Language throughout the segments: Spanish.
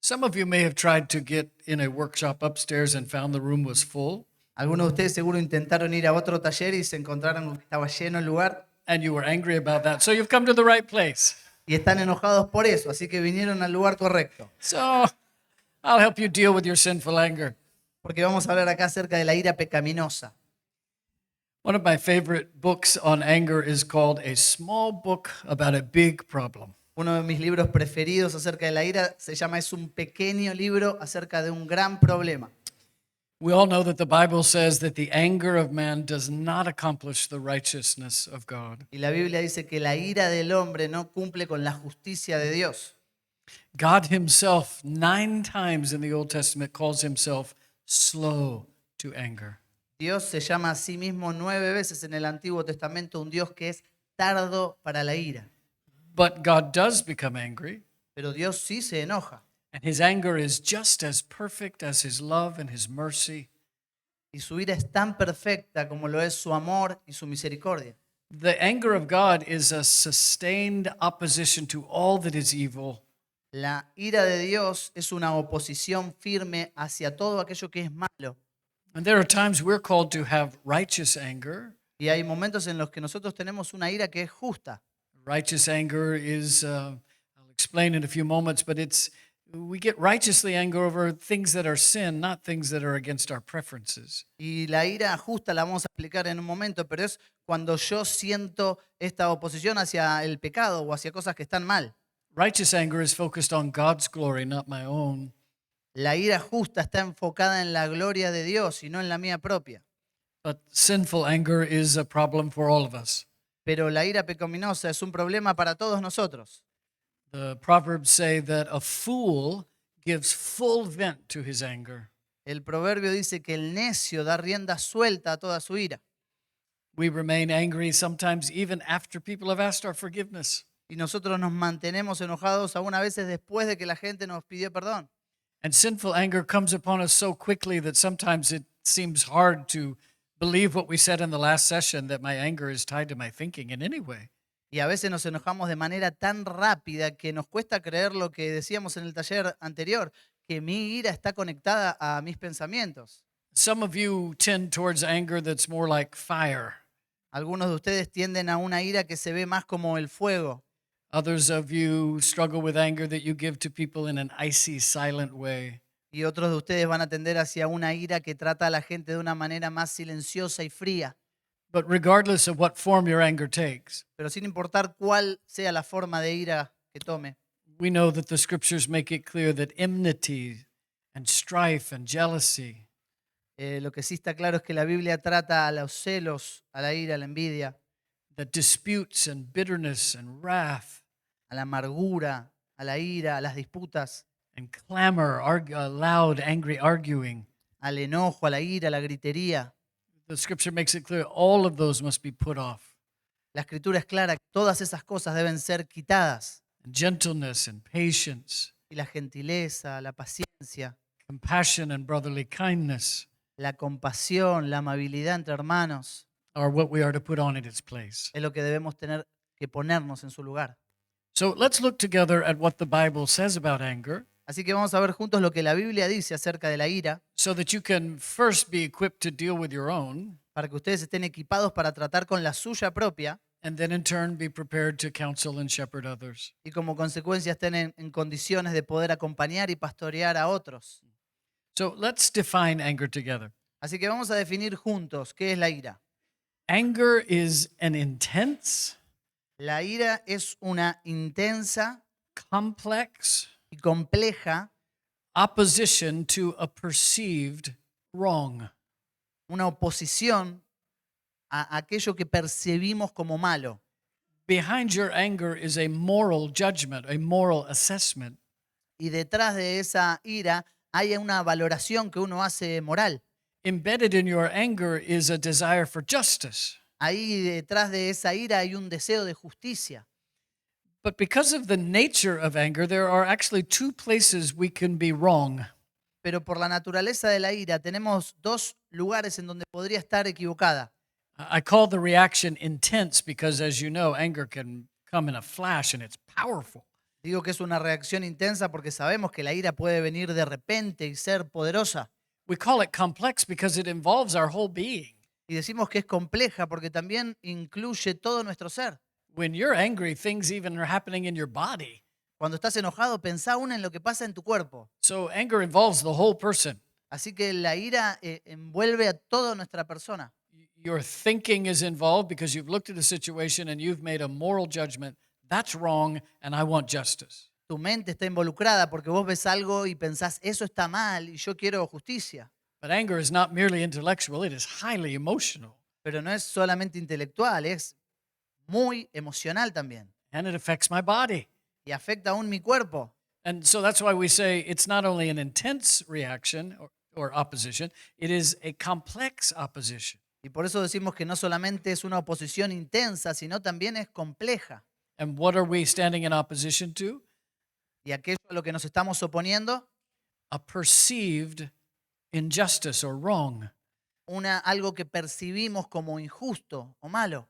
Some of you may have tried to get in a workshop upstairs and found the room was full, Algunos de ustedes seguro intentaron ir a otro taller y se encontraron que estaba lleno el lugar and you were angry about that. So you've come to the right place. y están enojados por eso, así que vinieron al lugar correcto. So I'll help you deal with your sinful anger. Porque vamos a hablar acá acerca de la ira pecaminosa. One of my favorite books on anger is called A Small Book About a Big Problem. Uno de mis libros preferidos acerca de la ira se llama Es un pequeño libro acerca de un gran problema. We all know that the Bible says that the anger of man does not accomplish the righteousness of God. Y la Biblia dice que la ira del hombre no cumple con la justicia de Dios. God himself 9 times in the Old Testament calls himself slow to anger. Dios se llama a sí mismo 9 veces en el Antiguo Testamento un Dios que es tardo para la ira. But God does become angry, Pero Dios sí se enoja. and his anger is just as perfect as his love and his mercy. Y su ira es tan perfecta como lo es su amor y su misericordia. The anger of God is a sustained opposition to all that is evil, La ira de Dios es una oposición firme hacia todo aquello que es malo. and there are times we're called to have righteous anger. Y hay momentos en los que nosotros tenemos una ira que es justa. Righteous anger is, I'll explain in a few moments, but we get righteously angry over things that are sin, not things that are against our preferences. Y la ira justa la vamos a explicar en un momento, pero es cuando yo siento esta oposición hacia el pecado o hacia cosas que están mal. Righteous anger is focused on God's glory, not my own. La ira justa está enfocada en la gloria de Dios y no en la mía propia. But sinful anger is a problem for all of us. Pero la ira pecaminosa es un problema para todos nosotros. The Proverbs say that a fool gives full vent to his anger. El proverbio dice que el necio da rienda suelta a toda su ira. We remain angry sometimes even after people have asked our forgiveness. Y nosotros nos mantenemos enojados aún a veces después de que la gente nos pidió perdón. And sinful anger comes upon us so quickly that sometimes it seems hard to believe what we said in the last session, that my anger is tied to my thinking in any way. Y a veces nos enojamos de manera tan rápida que nos cuesta creer lo que decíamos en el taller anterior, que mi ira está conectada a mis pensamientos. Some of you tend towards anger that's more like fire. Algunos de ustedes tienden a una ira que se ve más como el fuego. Others of you struggle with anger that you give to people in an icy, silent way. Y otros de ustedes van a tender hacia una ira que trata a la gente de una manera más silenciosa y fría. But regardless of what form your anger takes, Pero sin importar cuál sea la forma de ira que tome, we know that the scriptures make it clear that enmity and strife and jealousy, lo que sí está claro es que la Biblia trata a los celos, a la ira, a la envidia, that disputes and bitterness and wrath a la amargura, a la ira, a las disputas, and clamor, loud, angry arguing. al enojo, a la ira, a la gritería. The scripture makes it clear all of those must be put off. La Escritura es clara que todas esas cosas deben ser quitadas. And gentleness and patience, Y la gentileza, la paciencia, compassion and brotherly kindness la compasión, la amabilidad entre hermanos are what we are to put on in its place. es lo que debemos tener que ponernos en su lugar. So let's look together at what the Bible says about anger Así que vamos a ver juntos lo que la Biblia dice acerca de la ira, so that you can first be equipped to deal with your own, para que ustedes estén equipados para tratar con la suya propia and then in turn be prepared to counsel and shepherd others. y como consecuencia estén en condiciones de poder acompañar y pastorear a otros. So let's define anger together. Así que vamos a definir juntos qué es la ira. Anger is an intense, La ira es una intensa complex y compleja opposition to a perceived wrong. una oposición a aquello que percibimos como malo. Behind your anger is a moral judgment, a moral assessment. Y detrás de esa ira hay una valoración que uno hace moral. Embedded in your anger is a desire for justice. Ahí detrás de esa ira hay un deseo de justicia. But because of the nature of anger, there are actually 2 places we can be wrong. Pero por la naturaleza de la ira tenemos 2 lugares en donde podría estar equivocada. I call the reaction intense because, as you know, anger can come in a flash and it's powerful. Digo que es una reacción intensa porque sabemos que la ira puede venir de repente y ser poderosa. We call it complex because it involves our whole being. Y decimos que es compleja porque también incluye todo nuestro ser. When you're angry, things even are happening in your body. Cuando estás enojado, pensá aún en lo que pasa en tu cuerpo. So anger involves the whole person. Así que la ira envuelve a toda nuestra persona. Your thinking is involved because you've looked at a situation and you've made a moral judgment. That's wrong, and I want justice. Tu mente está involucrada porque vos ves algo y pensás, eso está mal y yo quiero justicia. But anger is not merely intellectual, it is highly emotional, Pero no es solamente intelectual, es muy emocional también. and it affects my body. Y afecta aún mi cuerpo. And so that's why we say it's not only an intense reaction or opposition, it is a complex opposition. Y por eso decimos que no solamente es una oposición intensa, sino también es compleja. And what are we standing in opposition to? Y aquello a lo que nos estamos oponiendo, A perceived injustice or wrong. algo que percibimos como injusto o malo.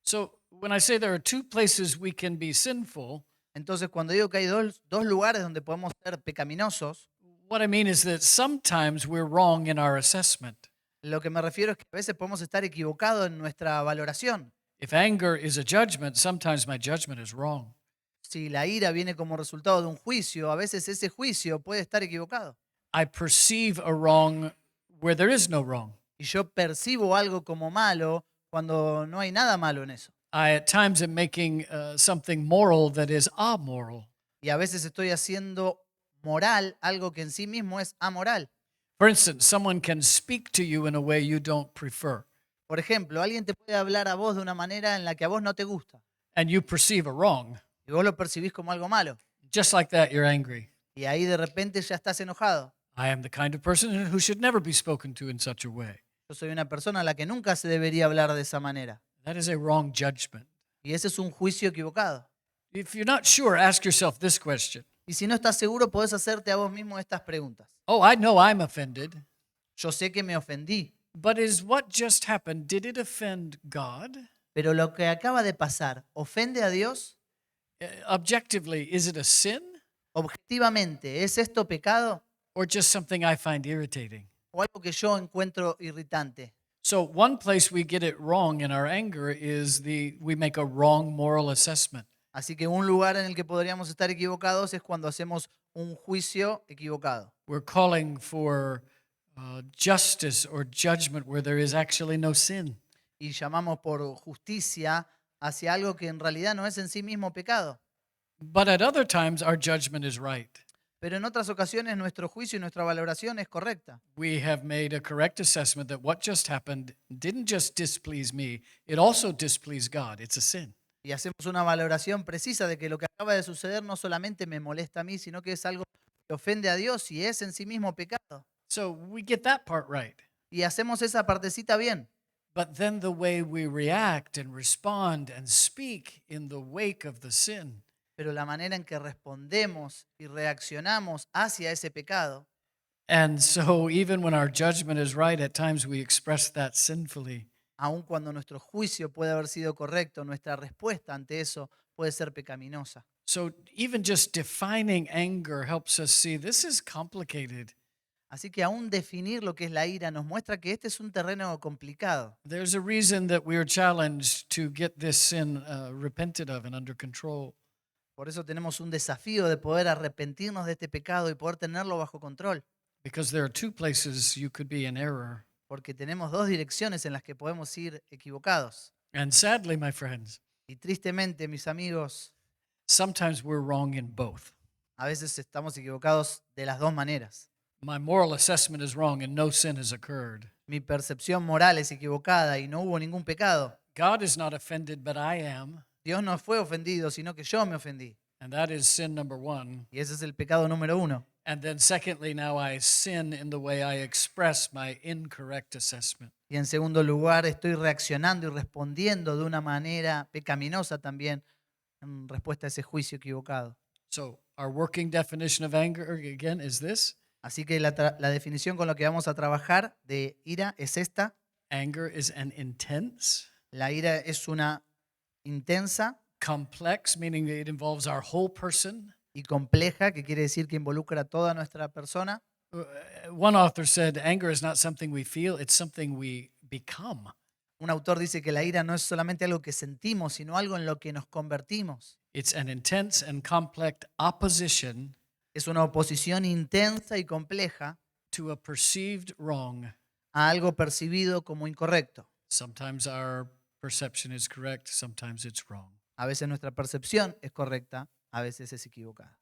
So when I say there are two places we can be sinful, Entonces, cuando digo que hay dos lugares donde podemos ser pecaminosos, what I mean is that sometimes we're wrong in our assessment. lo que me refiero es que a veces podemos estar equivocados en nuestra valoración. If anger is a judgment, sometimes my judgment is wrong. Si la ira viene como resultado de un juicio, a veces ese juicio puede estar equivocado. I perceive a wrong where there is no wrong. Y yo percibo algo como malo cuando no hay nada malo en eso. I at times am making something moral that is amoral. Y a veces estoy haciendo moral algo que en sí mismo es amoral. For instance, someone can speak to you in a way you don't prefer, Por ejemplo, alguien te puede hablar a vos de una manera en la que a vos no te gusta. and you perceive a wrong. Y vos lo percibís como algo malo. Just like that, you're angry. Y ahí de repente ya estás enojado. I am the kind of person who should never be spoken to in such a way. Yo soy una persona a la que nunca se debería hablar de esa manera. That is a wrong judgment. Y ese es un juicio equivocado. If you're not sure, ask yourself this question. Y si no estás seguro, podés hacerte a vos mismo estas preguntas. Oh, I know I'm offended, Yo sé que me ofendí, but is what just happened, did it offend God? pero lo que acaba de pasar, ¿ofende a Dios? Objectively, is it a sin Objetivamente, ¿es esto pecado or just something I find irritating? o algo que yo encuentro irritante? So one place we get it wrong in our anger is we make a wrong moral assessment. Así que un lugar en el que podríamos estar equivocados es cuando hacemos un juicio equivocado. We're calling for justice or judgment where there is actually no sin. Y llamamos por justicia hacia algo que en realidad no es en sí mismo pecado. But at other times, our judgment is right. Pero en otras ocasiones nuestro juicio y nuestra valoración es correcta. We have made a correct assessment that what just happened didn't just displease me, it also displeased God. It's a sin. Y hacemos una valoración precisa de que lo que acaba de suceder no solamente me molesta a mí, sino que es algo que ofende a Dios y es en sí mismo pecado. So we get that part right. Y hacemos esa partecita bien. But then the way we react and respond and speak in the wake of the sin, Pero la manera en que respondemos y reaccionamos hacia ese pecado, and so even when our judgment is right, at times we express that sinfully. aun cuando nuestro juicio puede haber sido correcto, nuestra respuesta ante eso puede ser pecaminosa. So even just defining anger helps us see this is complicated. Así que aún definir lo que es la ira nos muestra que este es un terreno complicado. There's a reason that we are challenged to get this sin repented of and under control. Por eso tenemos un desafío de poder arrepentirnos de este pecado y poder tenerlo bajo control. Because there are two places you could be in error. Porque tenemos dos direcciones en las que podemos ir equivocados. And sadly, my friends, Y tristemente, mis amigos, sometimes we're wrong in both. a veces estamos equivocados de las dos maneras. My moral assessment is wrong and no sin has occurred. Mi percepción moral es equivocada y no hubo ningún pecado. God is not offended, but I am. Dios no fue ofendido, sino que yo me ofendí. And that is sin number one. Y ese es el pecado número uno. And then, secondly, now I sin in the way I express my incorrect assessment. Y en segundo lugar, estoy reaccionando y respondiendo de una manera pecaminosa también en respuesta a ese juicio equivocado. So, our working definition of anger, again, is this: Así que la definición con la que vamos a trabajar de ira es esta. anger is an intense, La ira es una intensa, complex, meaning it involves our whole person. y compleja, que quiere decir que involucra a toda nuestra persona. One author said, anger is not something we feel, it's something we become. Un autor dice que la ira no es solamente algo que sentimos, sino algo en lo que nos convertimos. It's an intense and complex opposition Es una oposición intensa y compleja to a perceived wrong. a algo percibido como incorrecto. Sometimes our perception is correct, sometimes it's wrong. A veces nuestra percepción es correcta, a veces es equivocada.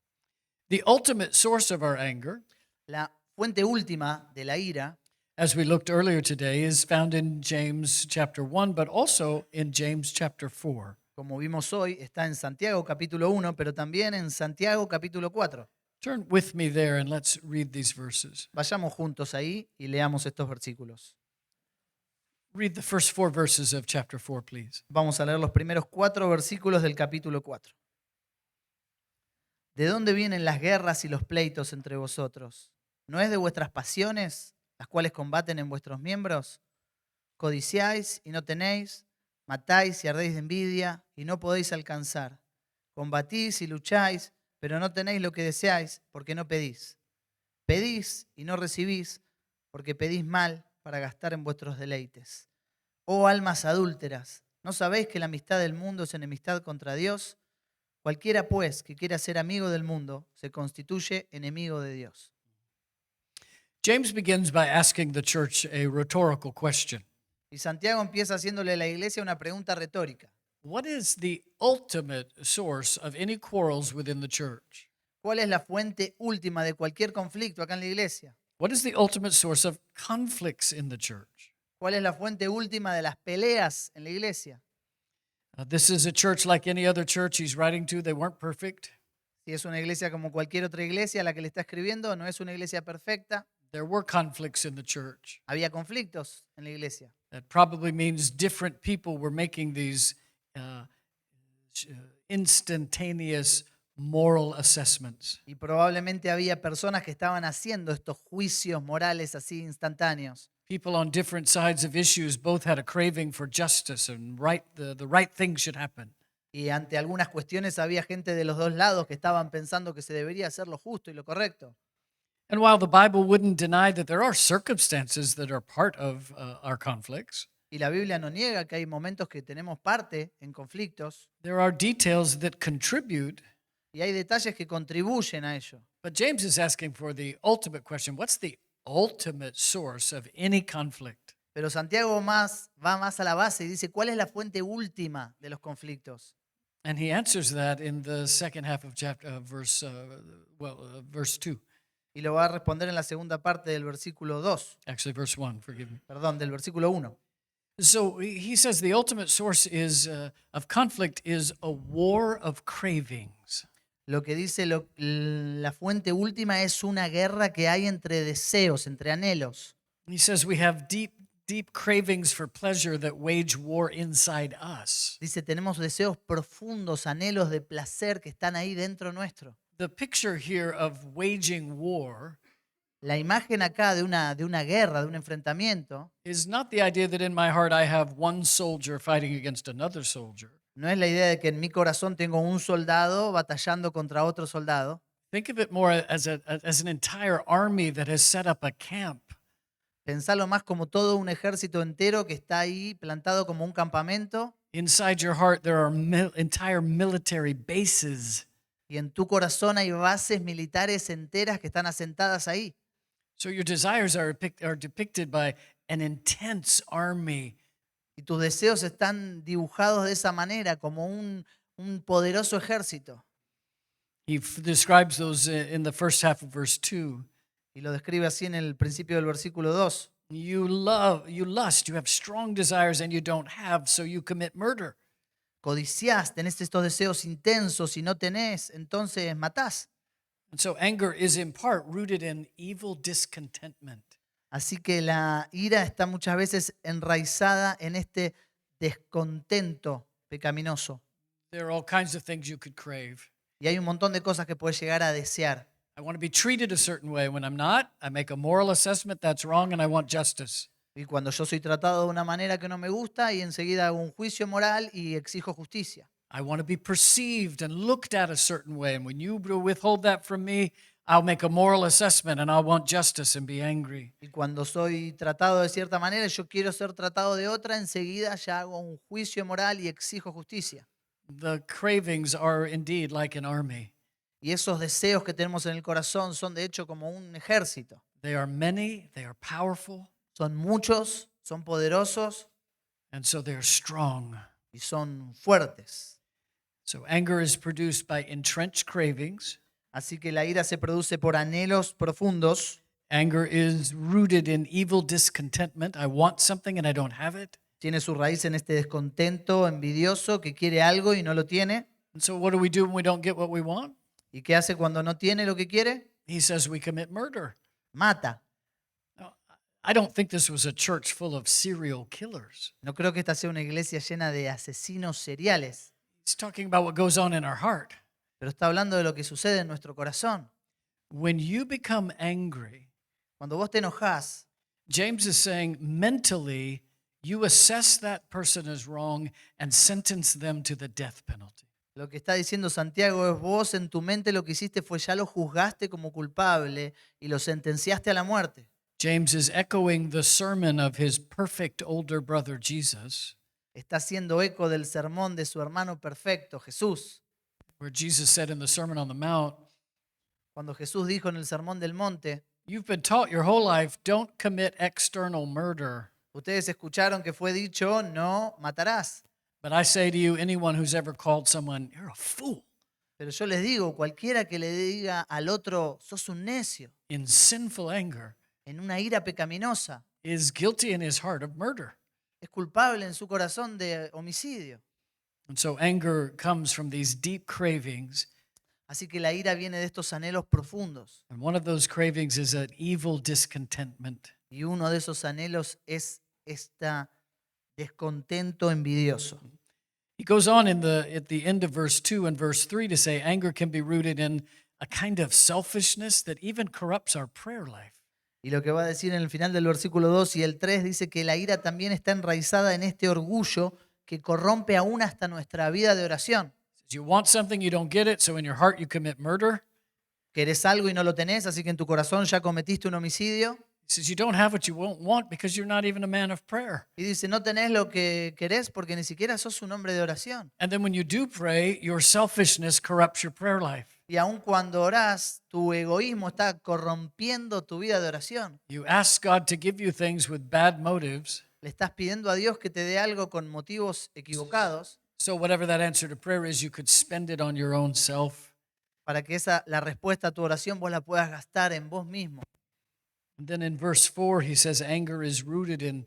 The ultimate source of our anger, La fuente última de la ira, as we looked earlier today, is found in James chapter 1, but also in James chapter 4. como vimos hoy, está en Santiago capítulo 1, pero también en Santiago capítulo 4. Turn with me there and let's read these verses. Vayamos juntos ahí y leamos estos versículos. Read the first 4 verses of chapter 4, please. Vamos a leer los primeros 4 versículos del capítulo 4. ¿De dónde vienen las guerras y los pleitos entre vosotros? ¿No es de vuestras pasiones, las cuales combaten en vuestros miembros? Codiciáis y no tenéis, matáis y ardéis de envidia y no podéis alcanzar. Combatís y lucháis, pero no tenéis lo que deseáis, porque no pedís. Pedís y no recibís, porque pedís mal para gastar en vuestros deleites. Oh almas adúlteras, ¿no sabéis que la amistad del mundo es enemistad contra Dios? Cualquiera, pues, que quiera ser amigo del mundo, se constituye enemigo de Dios. James begins by asking the church a rhetorical question. Y Santiago empieza haciéndole a la iglesia una pregunta retórica. What is the ultimate source of any quarrels within the church? ¿Cuál es la fuente última de cualquier conflicto acá en la iglesia? What is the ultimate source of conflicts in the church? ¿Cuál es la fuente última de las peleas en la iglesia? This is a church like any other church he's writing to. They weren't perfect. Si es una iglesia como cualquier otra iglesia a la que le está escribiendo, no es una iglesia perfecta. There were conflicts in the church. Había conflictos en la iglesia. That probably means different people were making these instantaneous moral assessments. Y probablemente había personas que estaban haciendo estos juicios morales así instantáneos. People on different sides of issues both had a craving for justice and the right thing should happen. Y ante algunas cuestiones había gente de los dos lados que estaban pensando que se debería hacer lo justo y lo correcto. And while the Bible wouldn't deny that there are circumstances that are part of our conflicts, Y la Biblia no niega que hay momentos que tenemos parte en conflictos there are details that contribute. y hay detalles que contribuyen a ello. But James is asking for the ultimate question. What's the ultimate source of any conflict? Pero Santiago va más a la base y dice, ¿cuál es la fuente última de los conflictos? And he answers that in the second half of verse 2. Y lo va a responder en la segunda parte del versículo 2, Actually, verse 1, forgive me. perdón, del versículo 1. So he says the ultimate source of conflict is a war of cravings. Lo que dice la fuente última es una guerra que hay entre deseos, entre anhelos. He says we have deep cravings for pleasure that wage war inside us. Dice, tenemos deseos profundos, anhelos de placer que están ahí dentro nuestro. The picture here of waging war La imagen acá de una guerra, de un enfrentamiento, is not the idea that in my heart I have one soldier fighting against another soldier. no es la idea de que en mi corazón tengo un soldado batallando contra otro soldado. Think of it more as an entire army that has set up a camp. Pensalo más como todo un ejército entero que está ahí plantado como un campamento, Inside your heart, there are entire military bases. y en tu corazón hay bases militares enteras que están asentadas ahí. So your desires are depicted by an intense army. Y tus deseos están dibujados de esa manera, como un poderoso ejército. He describes those in the first half of verse 2. Y lo describe así en el principio del versículo 2. You lust, you have strong desires and you don't have, so you commit murder. Codiciás, tenés estos deseos intensos y no tenés, entonces matás. And so anger is in part rooted in evil discontentment. Así que la ira está muchas veces enraizada en este descontento pecaminoso. There are all kinds of things you could crave. Y hay un montón de cosas que puedes llegar a desear. I want to be treated a certain way. When I'm not, I make a moral assessment that's wrong and I want justice. Y cuando yo soy tratado de una manera que no me gusta y enseguida hago un juicio moral y exijo justicia. I want to be perceived and looked at a certain way. And when you withhold that from me, I'll make a moral assessment and I'll want justice and be angry. Y cuando soy tratado de cierta manera, yo quiero ser tratado de otra, enseguida ya hago un juicio moral y exijo justicia. The cravings are indeed like an army. Y esos deseos que tenemos en el corazón son de hecho como un ejército. They are many, they are powerful, Son muchos, son poderosos and so they're strong. y son fuertes. So anger is produced by entrenched cravings. Así que la ira se produce por anhelos profundos. Anger is rooted in evil discontentment. I want something and I don't have it. Tiene su raíz en este descontento envidioso que quiere algo y no lo tiene. And so what do we do when we don't get what we want? ¿Y qué hace cuando no tiene lo que quiere? He says we commit murder. Mata. Now, I don't think this was a church full of serial killers. No creo que esta sea una iglesia llena de asesinos seriales, He's talking about what goes on in our heart. pero está hablando de lo que sucede en nuestro corazón. When you become angry, Cuando vos te enojás, James is saying mentally, you assess that person as wrong and sentence them to the death penalty. lo que está diciendo Santiago es vos en tu mente lo que hiciste fue ya lo juzgaste como culpable y lo sentenciaste a la muerte. James is echoing the sermon of his perfect older brother Jesus, Está haciendo eco del sermón de su hermano perfecto, Jesús. where Jesus said in the Sermon on the Mount, Cuando Jesús dijo en el sermón del monte, you've been taught your whole life, don't commit external murder. ustedes escucharon que fue dicho, no matarás. But I say to you, anyone who's ever called someone, you're a fool, Pero yo les digo, cualquiera que le diga al otro, sos un necio, in sinful anger, en una ira pecaminosa, is guilty in his heart of murder. es culpable en su corazón de homicidio. And so anger comes from these deep cravings. Así que la ira viene de estos anhelos profundos. And one of those cravings is an evil discontentment. Y uno de esos anhelos es este descontento envidioso. He goes on at the end of verse 2 and verse 3 to say anger can be rooted in a kind of selfishness that even corrupts our prayer life. Y lo que va a decir en el final del versículo 2 y el 3 dice que la ira también está enraizada en este orgullo que corrompe aún hasta nuestra vida de oración. You want something, you don't get it, so in your heart you commit murder. Querés algo y no lo tenés, así que en tu corazón ya cometiste un homicidio. He says you don't have what you won't want because you're not even a man of prayer. Y dice, no tenés lo que querés porque ni siquiera sos un hombre de oración. And then when you do pray, your selfishness corrupts your prayer life. Y aun cuando orás, tu egoísmo está corrompiendo tu vida de oración. You ask God to give you things with bad motives. Le estás pidiendo a Dios que te dé algo con motivos equivocados So whatever that answer to prayer is, you could spend it on your own self. para que la respuesta a tu oración vos la puedas gastar en vos mismo. And then in verse 4, he says anger is rooted in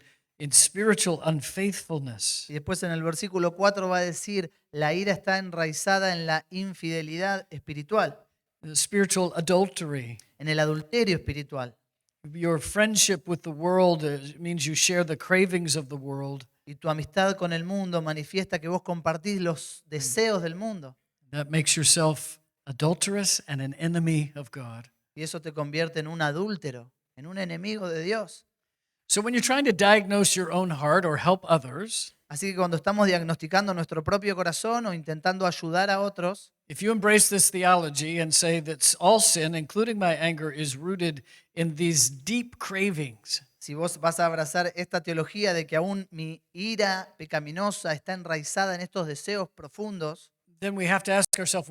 spiritual unfaithfulness. Y después en el versículo 4 va a decir, la ira está enraizada en la infidelidad espiritual, Spiritual adultery. en el adulterio espiritual. Your friendship with the world means you share the cravings of the world. Y tu amistad con el mundo manifiesta que vos compartís los deseos del mundo. That makes yourself adulterous and an enemy of God. Y eso te convierte en un adúltero, en un enemigo de Dios. So when you're trying to diagnose your own heart or help others, Así que cuando estamos diagnosticando nuestro propio corazón o intentando ayudar a otros, if you embrace this theology and say that all sin, including my anger, is rooted in these deep cravings, si vos vas a abrazar esta teología de que aún mi ira pecaminosa está enraizada en estos deseos profundos, then we have to ask ourselves,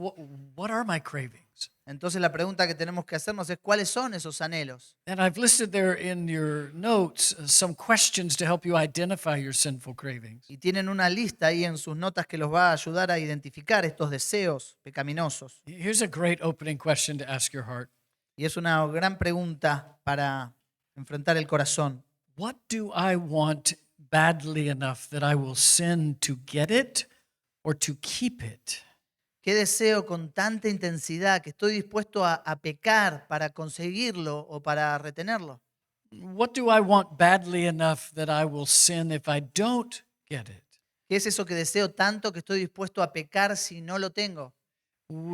what are my cravings? entonces la pregunta que tenemos que hacernos es ¿cuáles son esos anhelos? And I've listed there in your notes some questions to help you identify your sinful cravings. Y tienen una lista ahí en sus notas que los va a ayudar a identificar estos deseos pecaminosos. Here's a great opening question to ask your heart. Y es una gran pregunta para enfrentar el corazón. What do I want badly enough that I will sin to get it or to keep it? ¿Qué deseo con tanta intensidad que estoy dispuesto a pecar para conseguirlo o para retenerlo? What do I want badly enough that I will sin if I don't get it? ¿Qué es eso que deseo tanto que estoy dispuesto a pecar si no lo tengo?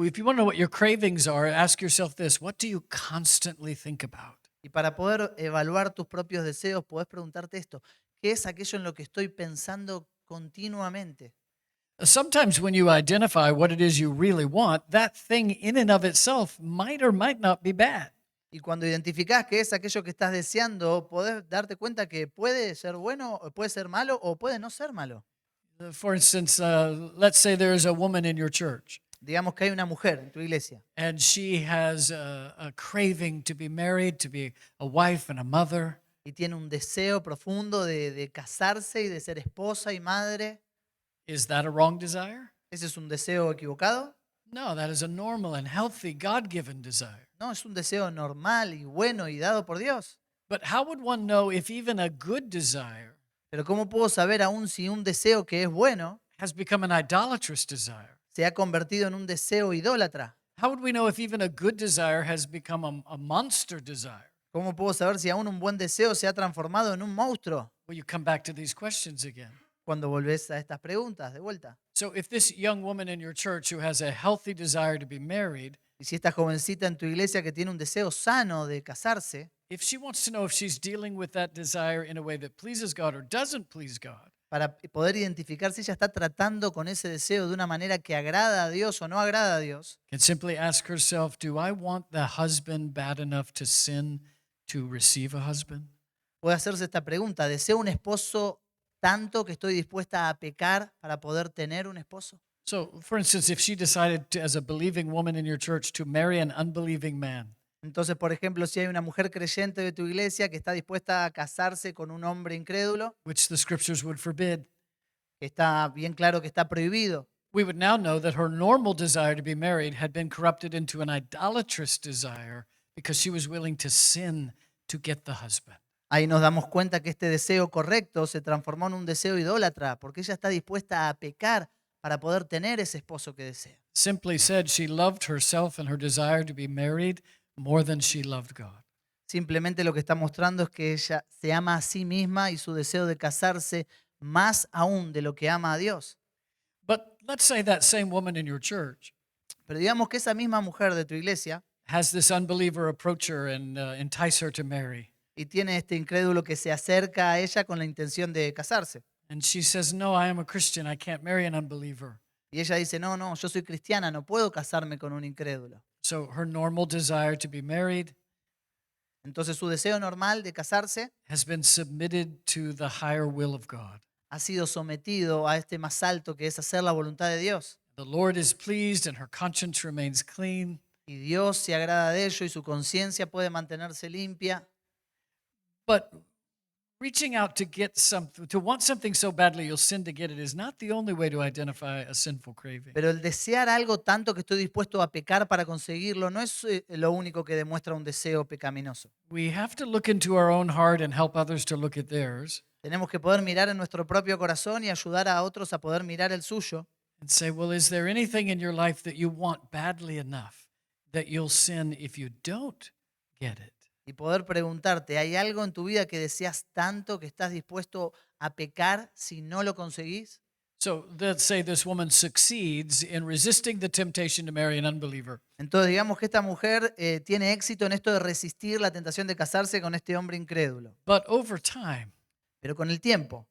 If you want to know what your cravings are, ask yourself this: what do you constantly think about? Y para poder evaluar tus propios deseos, podés preguntarte esto. ¿Qué es aquello en lo que estoy pensando continuamente? Sometimes when you identify what it is you really want, that thing in and of itself might or might not be bad. Y cuando identificás que es aquello que estás deseando, podés darte cuenta que puede ser bueno, o puede ser malo o puede no ser malo. For instance, let's say there is a woman in your church Digamos que hay una mujer en tu iglesia and she has a craving to be married, to be a wife and a mother. y tiene un deseo profundo de casarse y de ser esposa y madre. Is that a wrong desire? ¿Ese es un deseo equivocado? No, that is a normal and healthy God given desire. No, es un deseo normal y bueno y dado por Dios. But how would one know if even a good desire Pero ¿cómo puedo saber aún si un deseo que es bueno has become an idolatrous desire? se ha convertido en un deseo idólatra? How would we know if even a good desire has become a monster desire? ¿Cómo puedo saber si aún un buen deseo se ha transformado en un monstruo? Well, you come back to these questions again. Cuando volvés a estas preguntas de vuelta. So, if this young woman in your church who has a healthy desire to be married, Y si esta jovencita en tu iglesia que tiene un deseo sano de casarse, if she wants to know if she's dealing with that desire in a way that pleases God or doesn't please God, para poder identificar si ella está tratando con ese deseo de una manera que agrada a Dios o no agrada a Dios, can simply ask herself, do I want the husband bad enough to sin to receive a husband? puede hacerse esta pregunta: ¿deseo un esposo tanto que estoy dispuesta a pecar para poder tener un esposo? So, for instance, if she decided to, as a believing woman in your church to marry an unbelieving man, Entonces, por ejemplo, si hay una mujer creyente de tu iglesia que está dispuesta a casarse con un hombre incrédulo, which the scriptures would forbid, que está bien claro que está prohibido, we would now know that her normal desire to be married had been corrupted into an idolatrous desire because she was willing to sin to get the husband. ahí nos damos cuenta que este deseo correcto se transformó en un deseo idólatra, porque ella está dispuesta a pecar para poder tener ese esposo que desea. Simply said, she loved herself and her desire to be married more than she loved God. Simplemente lo que está mostrando es que ella se ama a sí misma y su deseo de casarse más aún de lo que ama a Dios. But let's say that same woman in your church Pero digamos que esa misma mujer de tu iglesia has this unbeliever approach her and entice her to marry. y tiene este incrédulo que se acerca a ella con la intención de casarse. And she says, no, I am a Christian. I can't marry an unbeliever. Y ella dice: no, no, yo soy cristiana, no puedo casarme con un incrédulo. So her normal desire to be married Entonces su deseo normal de casarse has been submitted to the higher will of God. ha sido sometido a este más alto, que es hacer la voluntad de Dios. The Lord is pleased and her conscience remains clean. Y Dios se agrada de ello y su conciencia puede mantenerse limpia. But reaching out to get something, to want something so badly you'll sin to get it, is not the only way to identify a sinful craving. Pero el desear algo tanto que estoy dispuesto a pecar para conseguirlo no es lo único que demuestra un deseo pecaminoso. We have to look into our own heart and help others to look at theirs Tenemos que poder mirar en nuestro propio corazón y ayudar a otros a poder mirar el suyo. and say, well, is there anything in your life that you want badly enough that you'll sin if you don't get it? Y poder preguntarte: ¿hay algo en tu vida que deseas tanto que estás dispuesto a pecar si no lo conseguís? So let's say this woman succeeds in resisting the temptation to marry an unbeliever. Entonces digamos que esta mujer tiene éxito en esto de resistir la tentación de casarse con este hombre incrédulo. But over time, Pero con el tiempo,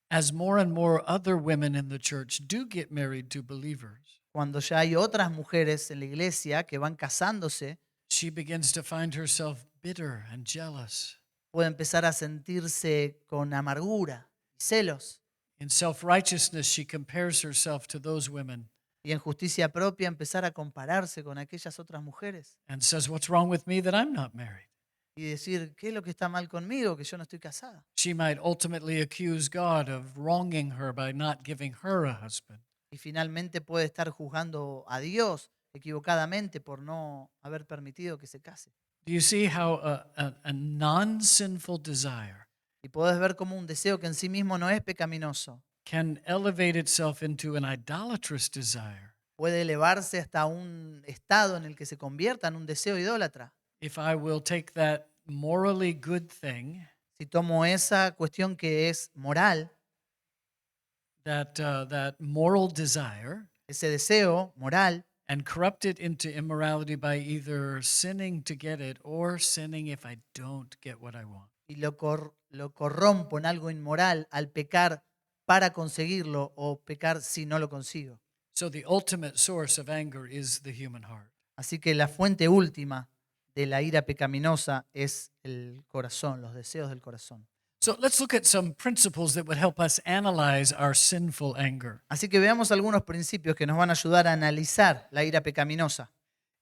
as more and more other women in the church do get married to believers, cuando ya hay otras mujeres en la iglesia que van casándose, she begins to find herself bitter and jealous. puede empezar a sentirse con amargura y celos. In self-righteousness, she compares herself to those women Y en justicia propia empezar a compararse con aquellas otras mujeres and says, what's wrong with me that I'm not married? y decir: ¿qué es lo que está mal conmigo que yo no estoy casada? She might ultimately accuse God of wronging her by not giving her a husband. Y finalmente puede estar juzgando a Dios equivocadamente por no haber permitido que se case. Do you see how a non-sinful desire Y podés ver cómo un deseo que en sí mismo no es pecaminoso can elevate itself into an idolatrous desire puede elevarse hasta un estado en el que se convierta en un deseo idólatra? if I will take that morally good thing, Si tomo esa cuestión que es moral, that moral desire, ese deseo moral, and corrupt it into immorality by either sinning to get it or sinning if I don't get what I want. y lo corrompo en algo inmoral al pecar para conseguirlo o pecar si no lo consigo. So the ultimate source of anger is the human heart. Así que la fuente última de la ira pecaminosa es el corazón, los deseos del corazón. So let's look at some principles that would help us analyze our sinful anger. Así que veamos algunos principios que nos van a ayudar a analizar la ira pecaminosa.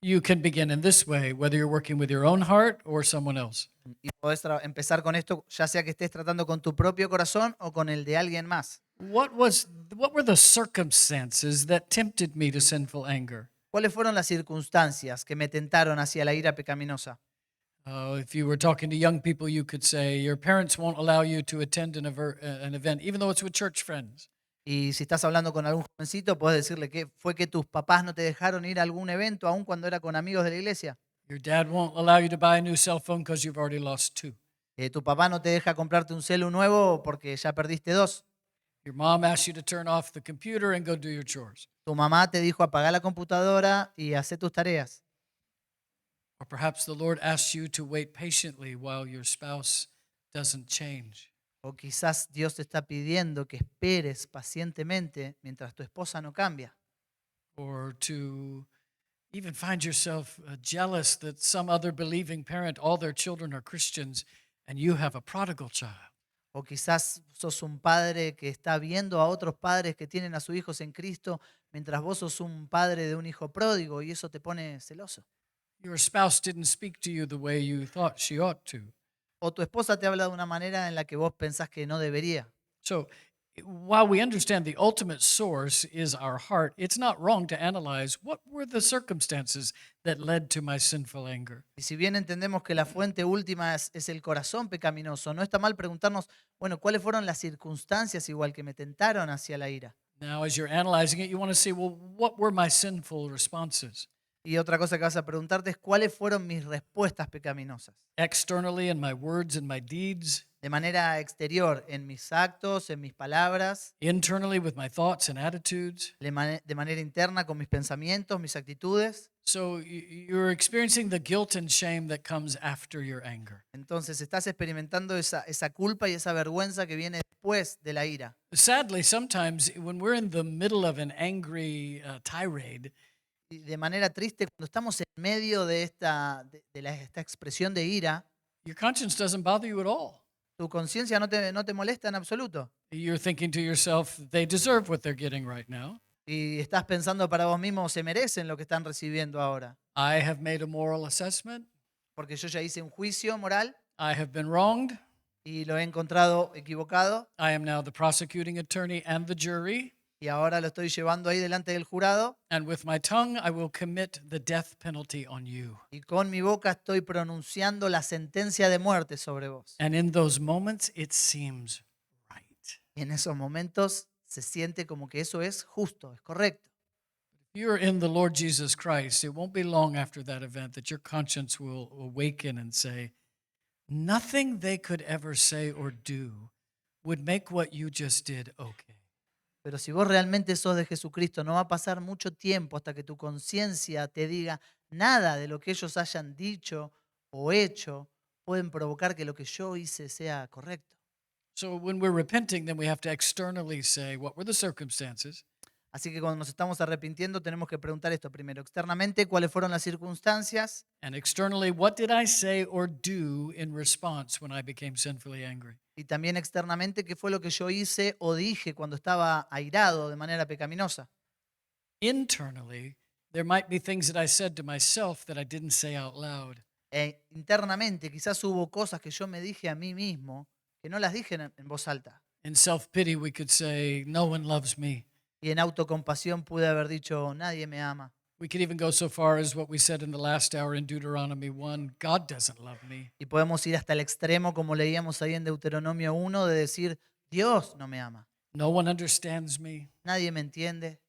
You can begin in this way, whether you're working with your own heart or someone else. Y podés empezar con esto, ya sea que estés tratando con tu propio corazón o con el de alguien más. What were the circumstances that tempted me to sinful anger? ¿Cuáles fueron las circunstancias que me tentaron hacia la ira pecaminosa? If you were talking to young people, you could say your parents won't allow you to attend an event, even though it's with church friends. Y si estás hablando con algún jovencito, puedes decirle que fue que tus papás no te dejaron ir a algún evento, aun cuando era con amigos de la iglesia. Your dad won't allow you to buy a new cell phone because you've already lost two. Tu papá no te deja comprarte un celu nuevo porque ya perdiste dos. Your mom asked you to turn off the computer and go do your chores. Tu mamá te dijo apagar la computadora y hacer tus tareas. Or perhaps the Lord asks you to wait patiently while your spouse doesn't change. O quizás Dios te está pidiendo que esperes pacientemente mientras tu esposa no cambia. Or to even find yourself jealous that some other believing parent, all their children are Christians, and you have a prodigal child. O quizás sos un padre que está viendo a otros padres que tienen a sus hijos en Cristo, mientras vos sos un padre de un hijo pródigo y eso te pone celoso. Your spouse didn't speak to you the way you thought she ought to. O tu esposa te habla de una manera en la que vos pensás que no debería. So, while we understand the ultimate source is our heart, it's not wrong to analyze what were the circumstances that led to my sinful anger. Y si bien entendemos que la fuente última es el corazón pecaminoso, no está mal preguntarnos, bueno, ¿cuáles fueron las circunstancias igual que me tentaron hacia la ira? Now, as you're analyzing it, you want to see, well, what were my sinful responses? Y otra cosa que vas a preguntarte es cuáles fueron mis respuestas pecaminosas. Externally, in my words and my deeds, De manera exterior, en mis actos, en mis palabras, internally, with my thoughts and attitudes. de manera interna, con mis pensamientos, mis actitudes. So, you're experiencing the guilt and shame that comes after your anger. Entonces estás experimentando esa culpa y esa vergüenza que viene después de la ira. Sadly, sometimes when we're in the middle of an angry tirade, Y de manera triste, cuando estamos en medio de esta expresión de ira, your conscience doesn't bother you at all. tu conciencia no te molesta en absoluto. You're thinking to yourself, they deserve what they're getting right now. Y estás pensando para vos mismo, se merecen lo que están recibiendo ahora. I have made a moral assessment. Porque yo ya hice un juicio moral I have been wronged. y lo he encontrado equivocado. I am now the prosecuting attorney and the jury. Y ahora lo estoy llevando ahí delante del jurado. And with my tongue, I will commit the death penalty on you. Y con mi boca estoy pronunciando la sentencia de muerte sobre vos. And in those moments, it seems right. Y en esos momentos se siente como que eso es justo, es correcto. If you're in the Lord Jesus Christ, it won't be long after that event that your conscience will awaken and say, nothing they could ever say or do would make what you just did okay. Pero si vos realmente sos de Jesucristo, no va a pasar mucho tiempo hasta que tu conciencia te diga nada de lo que ellos hayan dicho o hecho pueden provocar que lo que yo hice sea correcto. So when we're repenting, then we have to externally say, what were the circumstances? Así que cuando nos estamos arrepintiendo tenemos que preguntar esto primero. Externamente, ¿cuáles fueron las circunstancias? And externally, what did I say or do in response when I became sinfully angry? Y también externamente, ¿qué fue lo que yo hice o dije cuando estaba airado de manera pecaminosa? Internally, there might be things that I said to myself that I didn't say out loud. E internamente, quizás hubo cosas que yo me dije a mí mismo que no las dije en voz alta. In self-pity, we could say, no one loves me. Y en autocompasión pude haber dicho, nadie me ama. We could even go so far as what we said in the last hour in Deuteronomy 1, God doesn't love me. Y podemos ir hasta el extremo, como leíamos ahí en Deuteronomio 1, de decir, Dios no me ama. No one understands me. Nadie me entiende.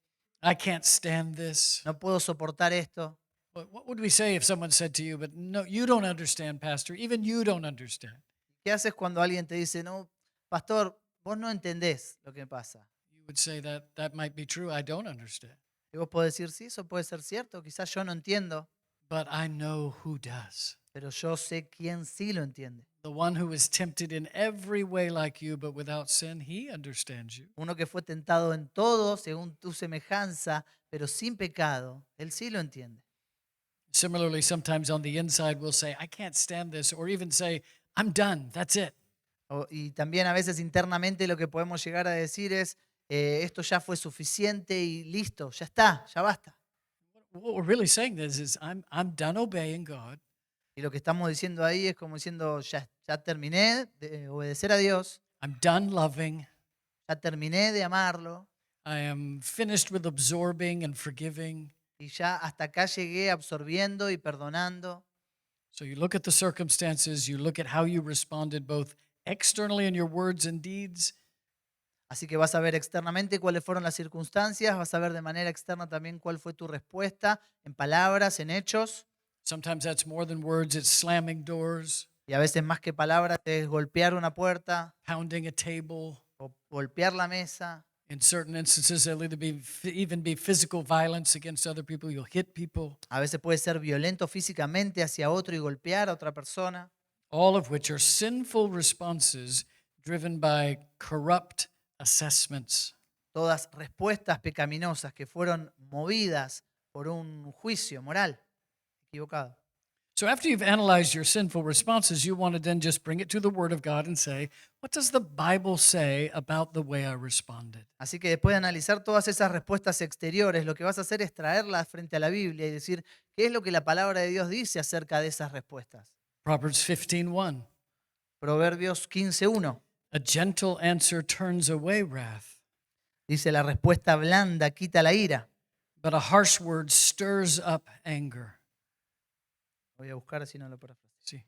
I can't stand this. No puedo soportar esto. What would we say if someone said to you, but no, you don't understand, Pastor. Even you don't understand. ¿Qué haces cuando alguien te dice, no, pastor, vos no entendés lo que pasa? You would say that might be true. I don't understand. Y vos podés decir, sí, eso puede ser cierto, quizás yo no entiendo, But I know who does. pero yo sé quién sí lo entiende. The one who was tempted in every way like you, but without sin, he understands you. Uno que fue tentado en todo según tu semejanza, pero sin pecado, él sí lo entiende. Similarly, sometimes on the inside, we'll say, I can't stand this, or even say, I'm done, that's it. Y también a veces internamente lo que podemos llegar a decir es, esto ya fue suficiente y listo, ya está, ya basta. What we're really saying is I'm done obeying God. Y lo que estamos diciendo ahí es como diciendo, ya terminé de obedecer a Dios, I'm done loving. ya terminé de amarlo I am finished with absorbing and forgiving. y ya hasta acá llegué absorbiendo y perdonando. So you look at the circumstances, you look at how you responded both externally in your words and deeds, Así que vas a ver externamente cuáles fueron las circunstancias, vas a ver de manera externa también cuál fue tu respuesta en palabras, en hechos, sometimes that's more than words, it's slamming doors, y a veces más que palabras es golpear una puerta pounding a table. o golpear la mesa. In certain instances, there'll either be even be physical violence against other people. You'll hit people, A veces puede ser violento físicamente hacia otro y golpear a otra persona, all of which are sinful responses driven by corrupt assessments. todas respuestas pecaminosas que fueron movidas por un juicio moral equivocado. So after you've analyzed your sinful responses, you want to then just bring it to the Word of God and say, what does the Bible say about the way I responded? Así que después de analizar todas esas respuestas exteriores, lo que vas a hacer es traerlas frente a la Biblia y decir, ¿qué es lo que la palabra de Dios dice acerca de esas respuestas? Proverbs 15:1. Proverbios 15:1 A gentle answer turns away wrath, dice, la respuesta blanda quita la ira. but a harsh word stirs up anger. Voy a buscar así no lo parafraseo. See.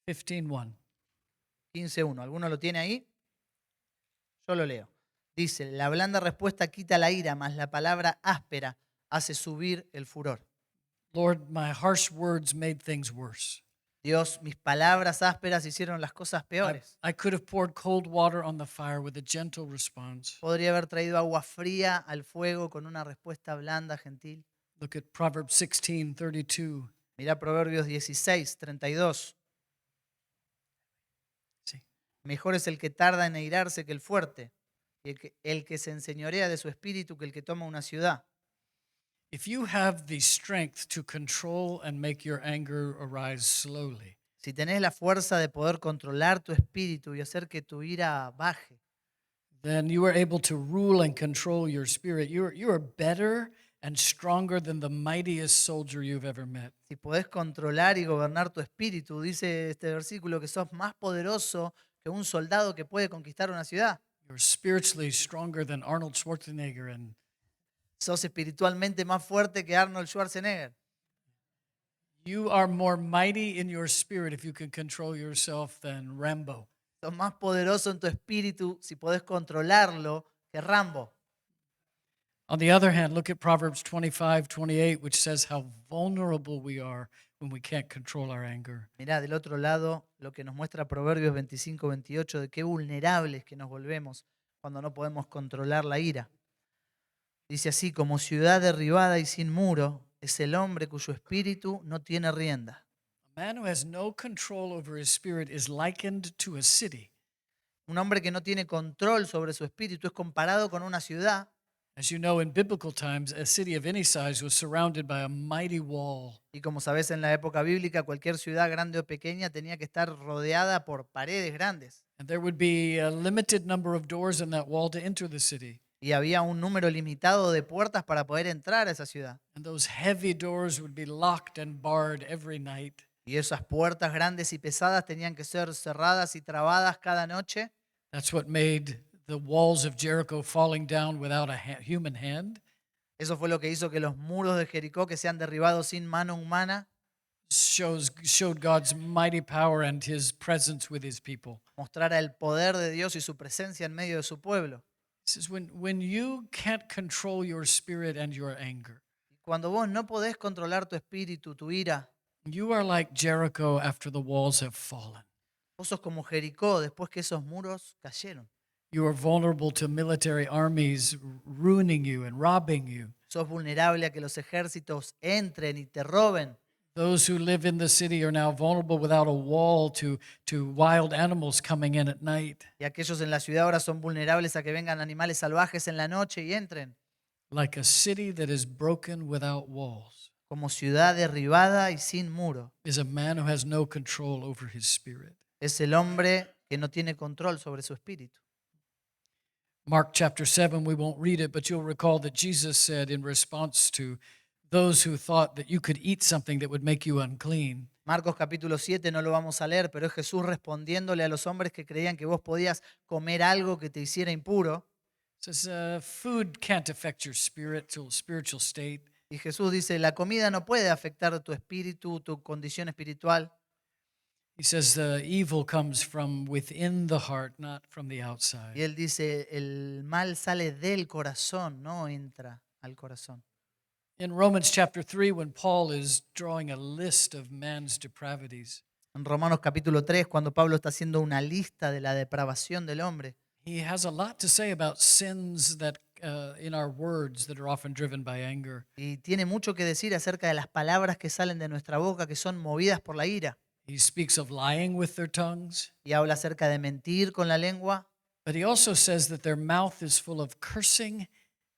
15:1. 15:1. ¿Alguno lo tiene ahí? Yo lo leo. Dice, la blanda respuesta quita la ira, mas la palabra áspera hace subir el furor. Lord, my harsh words made things worse. Dios, mis palabras ásperas hicieron las cosas peores. I could have poured cold water on the fire with a gentle response. Podría haber traído agua fría al fuego con una respuesta blanda, gentil. Look at Proverbs 16:32. Mirá Proverbios 16:32. See. Mejor es el que tarda en airarse que el fuerte, y el que se enseñorea de su espíritu que el que toma una ciudad. If you have the strength to control and make your anger arise slowly, Si tenés la fuerza de poder controlar tu espíritu y hacer que tu ira baje, then you are able to rule and control your spirit. You are better and stronger than the mightiest soldier you've ever met. si podés controlar y gobernar tu espíritu, dice este versículo que sos más poderoso que un soldado que puede conquistar una ciudad. You're spiritually stronger than Arnold Schwarzenegger, and Sos espiritualmente más fuerte que Arnold Schwarzenegger. you are more mighty in your spirit if you can control yourself than Rambo. Sos más poderoso en tu espíritu si podés controlarlo que Rambo. On the other hand, look at Proverbs 25:28, which says how vulnerable we are when we can't control our anger. Mirá, del otro lado, lo que nos muestra Proverbios 25-28, de qué vulnerables que nos volvemos cuando no podemos controlar la ira. Dice así, como ciudad derribada y sin muro, es el hombre cuyo espíritu no tiene rienda. A man who has no control over his spirit is likened to a city. Un hombre que no tiene control sobre su espíritu es comparado con una ciudad. As you know, in biblical times, a city of any size was surrounded by a mighty wall. Y como sabes, en la época bíblica, cualquier ciudad grande o pequeña tenía que estar rodeada por paredes grandes. And there would be a limited number of doors in that wall to enter the city. Y había un número limitado de puertas para poder entrar a esa ciudad. And those heavy doors would be locked and barred every night. Y esas puertas grandes y pesadas tenían que ser cerradas y trabadas cada noche. That's what made the walls of Jericho falling down without a human hand Eso fue lo que hizo que los muros de Jericó, que sean derribados sin mano humana, showed God's mighty power and his presence with his people. mostrara el poder de Dios y su presencia en medio de su pueblo. It says when you can't control your spirit and your anger, Cuando vos no podés controlar tu espíritu, tu ira, you are like Jericho after the walls have fallen. vos sos como Jericó después que esos muros cayeron. You are vulnerable to military armies ruining you and robbing you. Sos vulnerable a que los ejércitos entren y te roben. Those who live in the city are now vulnerable without a wall to wild animals coming in at night. Y aquellos en la ciudad ahora son vulnerables a que vengan animales salvajes en la noche y entren. Like a city that is broken without walls Como ciudad derribada y sin muro. is a man who has no control over his spirit. Es el hombre que no tiene control sobre su espíritu. Mark chapter 7, we won't read it, but you'll recall that Jesus said in response to those who thought that you could eat something that would make you unclean, Marcos capítulo 7 no lo vamos a leer, pero es Jesús respondiéndole a los hombres que creían que vos podías comer algo que te hiciera impuro. says food can't affect your spiritual state. Y Jesús dice, la comida no puede afectar tu espíritu, tu condición espiritual. He says the evil comes from within the heart, not from the Y outside. él dice, el mal sale del corazón, no entra al corazón. In Romans chapter 3, when Paul is drawing a list of man's depravities, En Romanos capítulo 3, cuando Pablo está haciendo una lista de la depravación del hombre, he has a lot to say about sins that in our words that are often driven by anger. y tiene mucho que decir acerca de las palabras que salen de nuestra boca que son movidas por la ira. He speaks of lying with their tongues, Y habla acerca de mentir con la lengua, but he also says that their mouth is full of cursing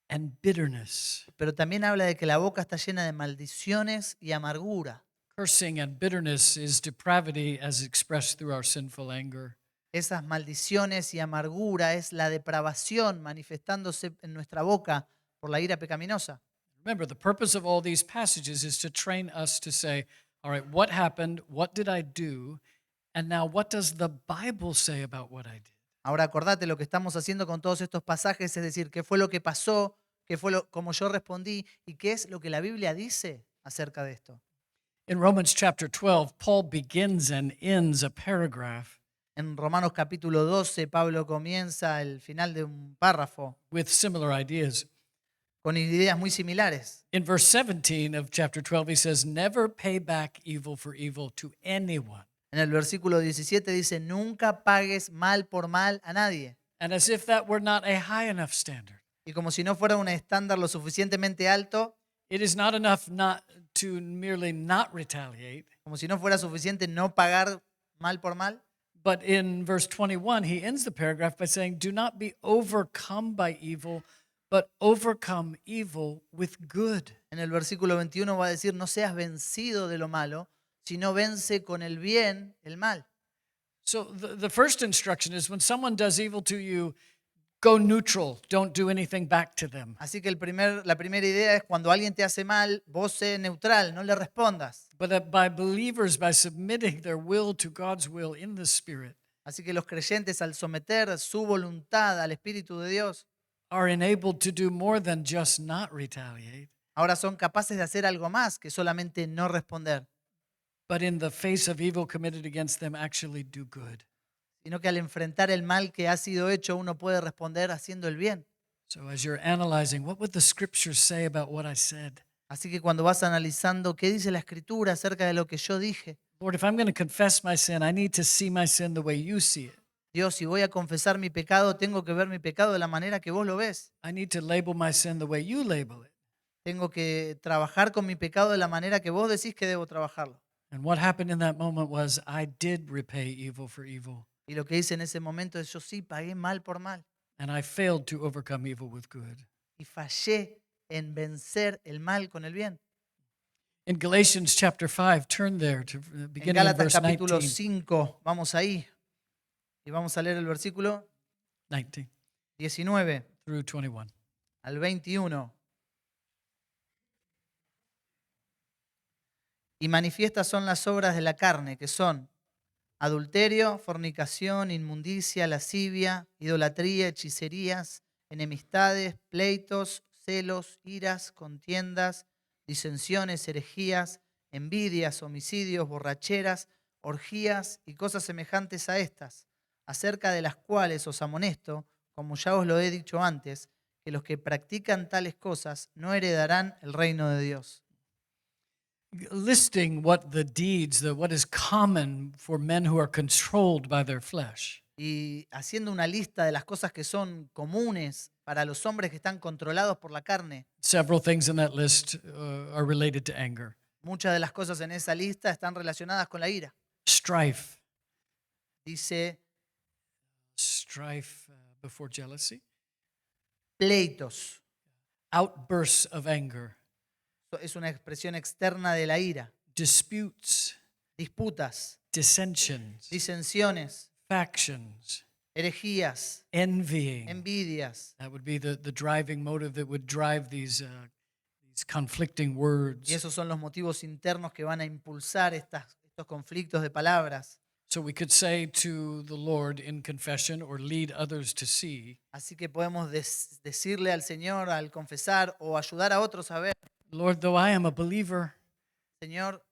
and bitterness. pero también habla de que la boca está llena de maldiciones y amargura. Cursing and bitterness is depravity as expressed through our sinful anger. Esas maldiciones y amargura es la depravación manifestándose en nuestra boca por la ira pecaminosa. Remember, the purpose of all these passages is to train us to say, all right, what happened? What did I do? And now, what does the Bible say about what I did? Ahora acordate lo que estamos haciendo con todos estos pasajes, es decir, qué fue lo que pasó, qué fue cómo yo respondí y qué es lo que la Biblia dice acerca de esto. In Romans chapter 12, Paul begins and ends a paragraph En Romanos capítulo 12, Pablo comienza el final de un párrafo with similar ideas. con ideas muy similares. In verse 17 of chapter 12, he says, never pay back evil for evil to anyone. En el versículo 17 dice, nunca pagues mal por mal a nadie. And as if that were not a high enough standard, Y como si no fuera un estándar lo suficientemente alto, it is not enough not to merely not retaliate. como si no fuera suficiente no pagar mal por mal. But in verse 21, he ends the paragraph by saying, do not be overcome by evil, but overcome evil with good. En el versículo 21 va a decir, no seas vencido de lo malo, sino vence con el bien el mal. So the first instruction is when someone does evil to you, go neutral. Don't do anything back to them. Así que la primera idea es cuando alguien te hace mal, vos sé neutral, no le respondas. But that by believers, by submitting their will to God's will in the Spirit, Así que los creyentes al someter su voluntad al Espíritu de Dios, are enabled to do more than just not retaliate, ahora son capaces de hacer algo más que solamente no responder, but in the face of evil committed against them, actually do good. sino que al enfrentar el mal que ha sido hecho, uno puede responder haciendo el bien. So as you're analyzing, what would the scriptures say about what I said? Así que cuando vas analizando qué dice la Escritura acerca de lo que yo dije, Lord, if I'm going to confess my sin, I need to see my sin the way you see it. Dios, si voy a confesar mi pecado, tengo que ver mi pecado de la manera que vos lo ves. I need to label my sin the way you label it. Tengo que trabajar con mi pecado de la manera que vos decís que debo trabajarlo. And what happened in that moment was I did repay evil for evil, Y lo que hice en ese momento es yo sí pagué mal por mal and I failed to overcome evil with good. y fallé en vencer el mal con el bien. In Galatians chapter 5, turn there to the En beginning of Gálatas verse capítulo 19. 5, vamos ahí y vamos a leer el versículo 19 19 through 21. al 21. Y manifiestas son las obras de la carne, que son adulterio, fornicación, inmundicia, lascivia, idolatría, hechicerías, enemistades, pleitos, celos, iras, contiendas, disensiones, herejías, envidias, homicidios, borracheras, orgías y cosas semejantes a estas, acerca de las cuales os amonesto, como ya os lo he dicho antes, que los que practican tales cosas no heredarán el reino de Dios. Listing what the deeds, what is common for men who are controlled by their flesh. y haciendo una lista de las cosas que son comunes para los hombres que están controlados por la carne. Several things in that list are related to anger. Muchas de las cosas en esa lista están relacionadas con la ira. Strife, Dice before jealousy, pleitos. outbursts of anger, Es una expresión externa de la ira. disputes, Disputas, dissensions, disensiones, factions, herejías, envying. envidias. That would be the driving motive that would drive these conflicting words. Y esos son los motivos internos que van a impulsar estos conflictos de palabras. So we could say to the Lord in confession or lead others to see, Así que podemos decirle al Señor al confesar o ayudar a otros a ver, Lord, though I am a believer, Señor,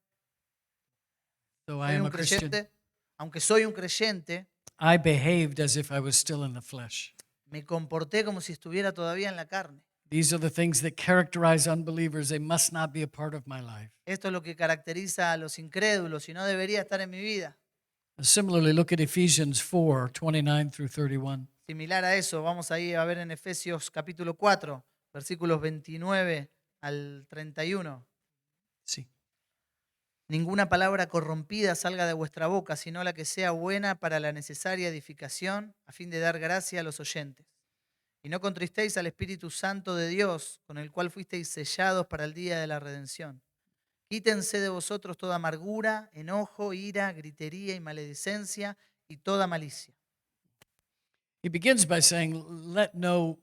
though I soy am un a Christian, creyente, aunque soy un creyente, I behaved as if I was still in the flesh. me comporté como si estuviera todavía en la carne. These are the things that characterize unbelievers. They must not be a part of my life. Esto es lo que caracteriza a los incrédulos y no debería estar en mi vida. Similarly, look at Ephesians 4:29 through 31. Similar a eso, vamos ahí a ver en Efesios capítulo 4, versículos 29 al 31. See. Ninguna palabra corrompida salga de vuestra boca, sino la que sea buena para la necesaria edificación, a fin de dar gracia a los oyentes. Y no contristéis al Espíritu Santo de Dios, con el cual fuisteis sellados para el día de la redención. Quítense de vosotros toda amargura, enojo, ira, gritería y maledicencia y toda malicia. He begins by saying, let no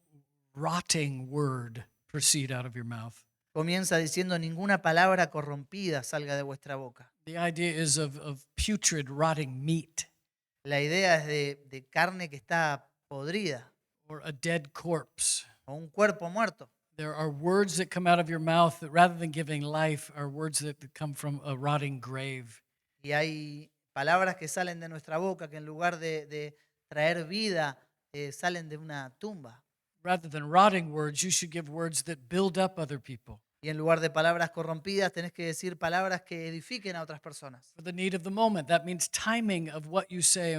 rotting word proceed out of your mouth. Comienza diciendo, ninguna palabra corrompida salga de vuestra boca. The idea is of putrid, rotting meat La idea es de carne que está podrida or a dead corpse. o un cuerpo muerto. There are words that come out of your mouth that rather than giving life are words that come from a rotting grave. Y hay palabras que salen de nuestra boca que en lugar de traer vida, salen de una tumba. Rather than rotting words, you should give words that build up other people Y en lugar de palabras corrompidas, tenés que decir palabras que edifiquen a otras personas. for the need of the moment. That means timing of what you say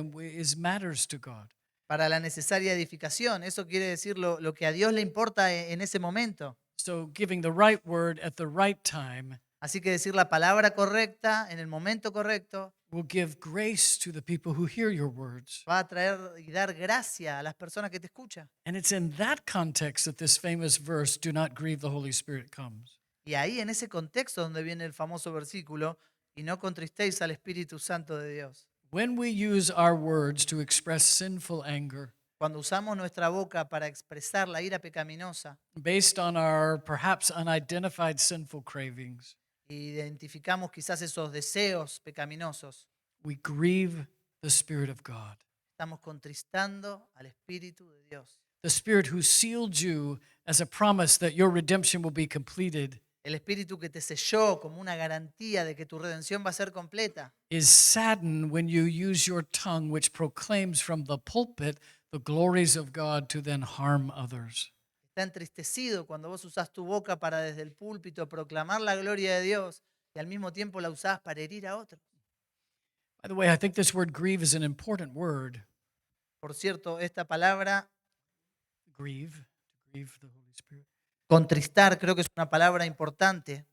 matters to God. Para la necesaria edificación. Eso quiere decir lo que a Dios le importa en ese momento. So giving the right word at the right time Así que decir la palabra correcta en el momento correcto will give grace to the people who hear your words. va a traer y dar gracia a las personas que te escuchan. And it's in that context that this famous verse, do not grieve the Holy Spirit, comes. Y ahí en ese contexto donde viene el famoso versículo, y no contristéis al Espíritu Santo de Dios. When we use our words to express sinful anger Cuando usamos nuestra boca para expresar la ira pecaminosa, based on our perhaps unidentified sinful cravings, identificamos quizás esos deseos pecaminosos, we grieve the Spirit of God. estamos contristando al Espíritu de Dios. The Spirit who sealed you as a promise that your redemption will be completed El Espíritu que te selló como una garantía de que tu redención va a ser completa. is saddened when you use your tongue, which proclaims from the pulpit the glories of God, to then harm others. Está entristecido cuando vos usás tu boca para desde el púlpito proclamar la gloria de Dios y al mismo tiempo la usás para herir a otros. By the way, I think this word grieve is an important word. Por cierto, esta palabra Grieve, to grieve the Holy Spirit. contristar creo que es una palabra importante